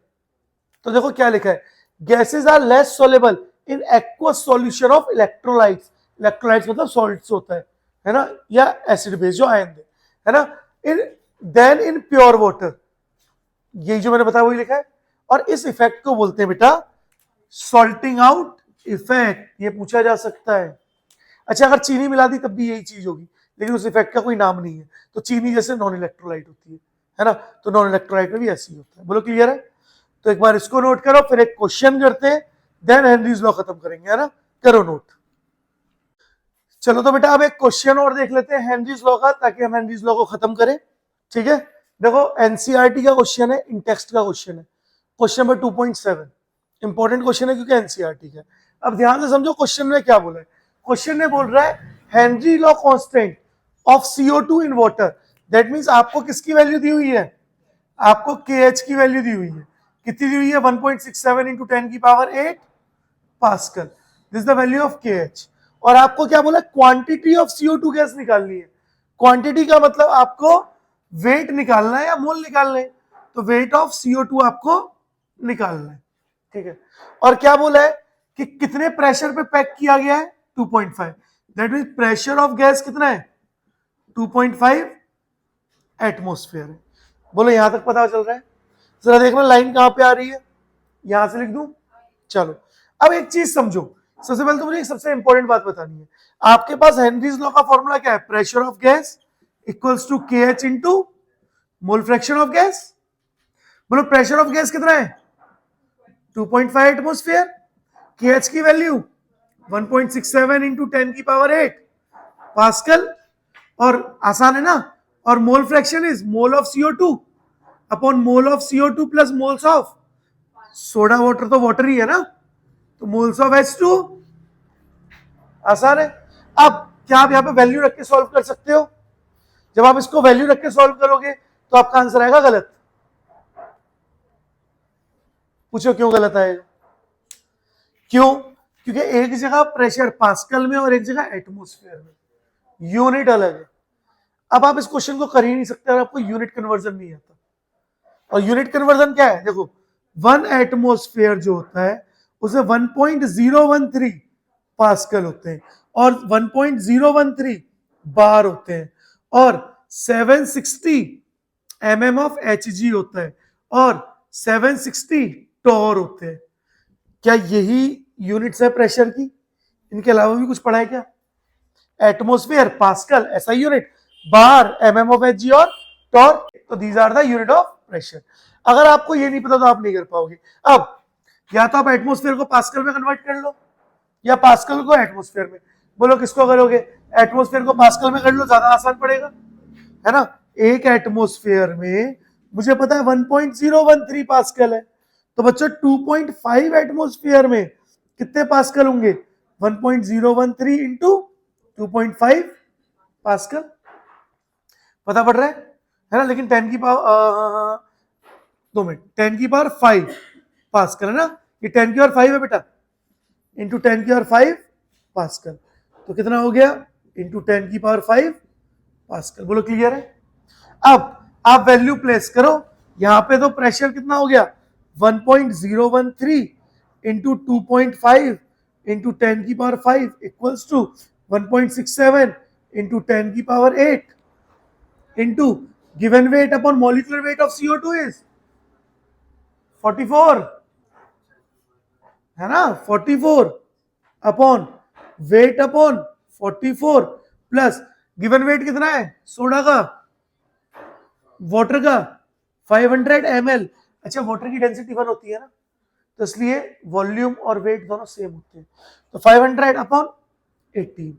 तो देखो क्या लिखा है, gases are less soluble in aqueous solution of electrolytes, electrolytes मतलब सॉल्ट्स होता है ना, या एसिड बेस जो आयन दे, है ना, in than in pure water, ये जो मैंने बताया वही लिखा है। और इस इफेक्ट को बोलते हैं बेटा सॉल्टिंग आउट इफेक्ट, ये पूछा जा सकता है। अच्छा, अगर चीनी मिला दी तब भी यही चीज होगी, लेकिन उस इफेक्ट का कोई नाम नहीं है। तो चीनी जैसे नॉन इलेक्ट्रोलाइट होती है ना, तो नॉन इलेक्ट्रोलाइट में भी ऐसे ही होता है। बोलो क्लियर है। तो एक बार इसको नोट करो, फिर एक क्वेश्चन करते हैं, देन हेनरीज लॉ खत्म करेंगे, है ना, करो नोट। चलो तो बेटा अब एक क्वेश्चन और देख लेते हैं हेनरीज लॉ का, ताकि हम हेनरीज लॉ को खत्म करें। ठीक है, देखो एनसीईआरटी का क्वेश्चन है, इन टेक्स्ट का क्वेश्चन है, क्वेश्चन नंबर 2.7, इंपॉर्टेंट क्वेश्चन है क्योंकि एनसीईआरटी का। अब ध्यान से समझो क्वेश्चन में क्या बोला है। क्वेश्चन ने बोल रहा है Henry law constant of CO2 in water, that means आपको किसकी वैल्यू दी हुई है, आपको KH की वैल्यू दी हुई है, कितनी दी हुई है, 1.67 इंटू 10 की power 8 pascal, this the value of KH। और आपको क्या बोला, क्वांटिटी ऑफ CO2 गैस निकालनी है। क्वांटिटी का मतलब आपको वेट निकालना है या मोल निकालना है, तो वेट ऑफ CO2 आपको निकालना है। ठीक है, और क्या बोला है कि कितने प्रेशर पे पैक किया गया है, 2.5, that mean pressure of gas कितना है, 2.5 एटमोस्फेयर है। बोलो यहां तक पता चल रहा है। जरा देखना लाइन कहां पे आ रही है, यहां से लिख दूं। चलो अब एक चीज समझो, सबसे पहले तो मुझे एक सबसे इंपॉर्टेंट बात बतानी है। आपके पास हेनरीज लॉ का फॉर्मूला क्या है, pressure of gas equals to KH into mole fraction of gas. बोलो प्रेशर ऑफ गैस कितना है, 2.5 एटमोस्फेयर, KH की वैल्यू 1.67 इंटू 10 की पावर 8 पास्कल, और आसान है ना, और mole fraction is mole of CO2 upon mole of CO2 plus moles of soda water, तो वाटर ही है ना, तो मोल्स ऑफ H2, आसान है। अब क्या आप यहां पे वैल्यू रख के सॉल्व कर सकते हो, जब आप इसको वैल्यू रख के सॉल्व करोगे तो आपका आंसर आएगा गलत। पूछो क्यों गलत आएगा, क्यों, क्योंकि एक जगह प्रेशर पास्कल में और एक जगह एटमोस्फेयर में, यूनिट अलग है। अब आप इस क्वेश्चन को कर ही नहीं सकते अगर आपको यूनिट कन्वर्जन नहीं आता। और यूनिट कन्वर्जन क्या है, देखो 1 एटमोस्फेयर जो होता है उसे 1.013 पास्कल होते हैं, और 1.013 बार होते हैं, और 760 mm ऑफ Hg होता है, और 760 टॉर होते हैं। क्या यही यूनिट्स है प्रेशर की, इनके अलावा भी कुछ पढ़ा है क्या, एटमोस्फेयर पास्कल ऐसा unit, bar mm of Hg, और टॉर, तो these are the unit of pressure. अगर आपको ये नहीं पता तो आप नहीं कर पाओगे। अब या तो आप एटमोस्फेयर को पास्कल में कन्वर्ट कर लो या पास्कल को एटमोस्फेयर में। बोलो किसको करोगे, एटमोस्फेयर को पास्कल में कर लो, ज्यादा आसान पड़ेगा, है ना। एक एटमोस्फेयर में मुझे पता है 1.013 पास्कल है, तो बच्चों 2.5 एटमोस्फेयर में कितने पास्कल होंगे, 1.013 इंटू 2.5 पास्कल, पता पड़ रहा है ना। लेकिन 10 की पावर 2 मिनट 10 की पावर 5 पास्कल है ना, ये 10 की पावर 5 है बेटा, इंटू 10 की पावर 5 पास्कल, तो कितना हो गया, इंटू 10 की पावर 5 पास्कल। बोलो क्लियर है। अब आप वैल्यू प्लेस करो, यहां पे तो प्रेशर कितना हो गया, 1.013 इंटू 2.5 इंटू 10 की पावर 5 इक्वल्स टू 1.67 इंटू 10 की power 8 into given weight upon molecular weight of CO2 is 44, है ना, 44 upon weight upon 44 plus given weight कितना है सोडा का, वाटर का 500 ml। अच्छा वाटर की डेंसिटी 1 होती है ना, तो इसलिए वॉल्यूम और वेट दोनों सेम होते हैं, तो 500 अपॉन 18।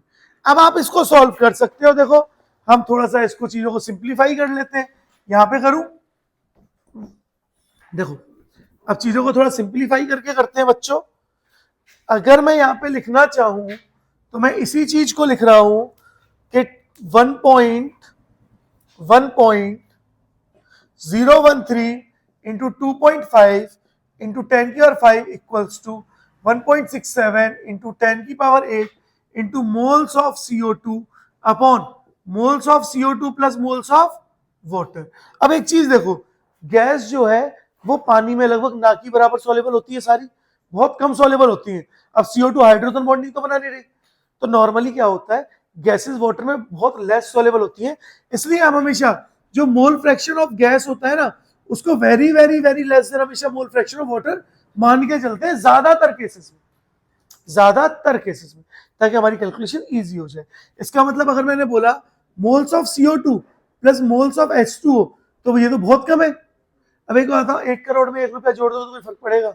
अब आप इसको सॉल्व कर सकते हो। देखो हम थोड़ा सा इसको चीजों को सिंप्लीफाई कर लेते हैं। यहां पे करूं, देखो अब चीजों को थोड़ा सिंप्लीफाई करके करते हैं बच्चों। अगर मैं यहां पे लिखना चाहूं तो मैं इसी चीज को लिख रहा हूं कि 1.013 into 2.5 into 10 की पावर 5 equals to 1.67 into 10 की power 8 into moles of CO2 upon moles of CO2 plus moles of water। अब एक चीज देखो, गैस जो है वो पानी में लगभग ना की बराबर सॉल्युबल होती है, सारी बहुत कम सॉल्युबल होती है। अब CO2 हाइड्रोजन बॉन्डिंग तो बना नहीं रही, तो नॉर्मली क्या होता है, गैसेस वाटर में बहुत लेस सॉल्युबल होती है। इसलिए हम हमेशा जो मोल फ्रैक्शन ऑफ गैस होता है ना, उसको very very very less than हमेशा मोल फ्रैक्शन ऑफ वाटर मान के चलते हैं ज्यादातर केसेस में, ताकि हमारी कैलकुलेशन इजी हो जाए। इसका मतलब अगर मैंने बोला moles of CO2 plus moles of H2O, तो ये तो बहुत कम है। अब एक बात बताओ, 1 करोड़ में 1 रुपया जोड़ दो तो कोई फर्क पड़ेगा,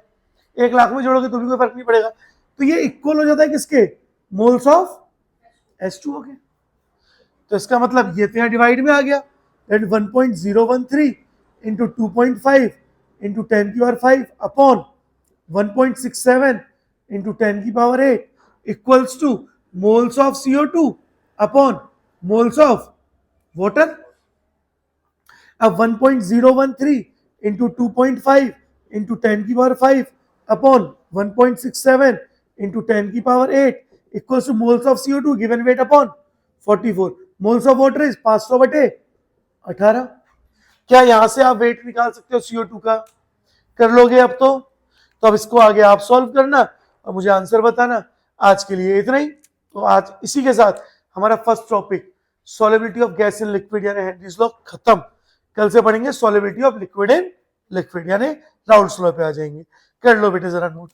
1 लाख में जोड़ोगे तो भी कोई फर्क नहीं पड़ेगा। तो ये इक्वल हो जाता है किसके, मोल्स ऑफ H2O के। तो इसका मतलब ये तो यहाँ डिवाइड में आ गया, दैट 1.013 इंटू 2.5 इंटू 10 की पावर 5 अपॉन 1.67 इंटू 10 की power 8 equals two moles of CO2 upon moles of water. अब 1.013 इंटू 2.5 इंटू 10 की पावर 5 अपॉन 1.67 इंटू 10 की power 8 equals two moles of CO2 given weight upon 44। Moles of water is 500/18। क्या यहां से आप wait निकाल सकते हो CO2 का? कर लोगे अब तो अब इसको आगे आप सॉल्व करना और मुझे आंसर बताना। आज के लिए इतना ही। तो आज इसी के साथ हमारा first topic solubility of gas in liquid यानी हेनरीज लॉ खत्म। कल से पढ़ेंगे solubility of liquid in liquid यानी राउल्स लॉ पे आ जाएंगे। कर लो बेटे जरा नोट।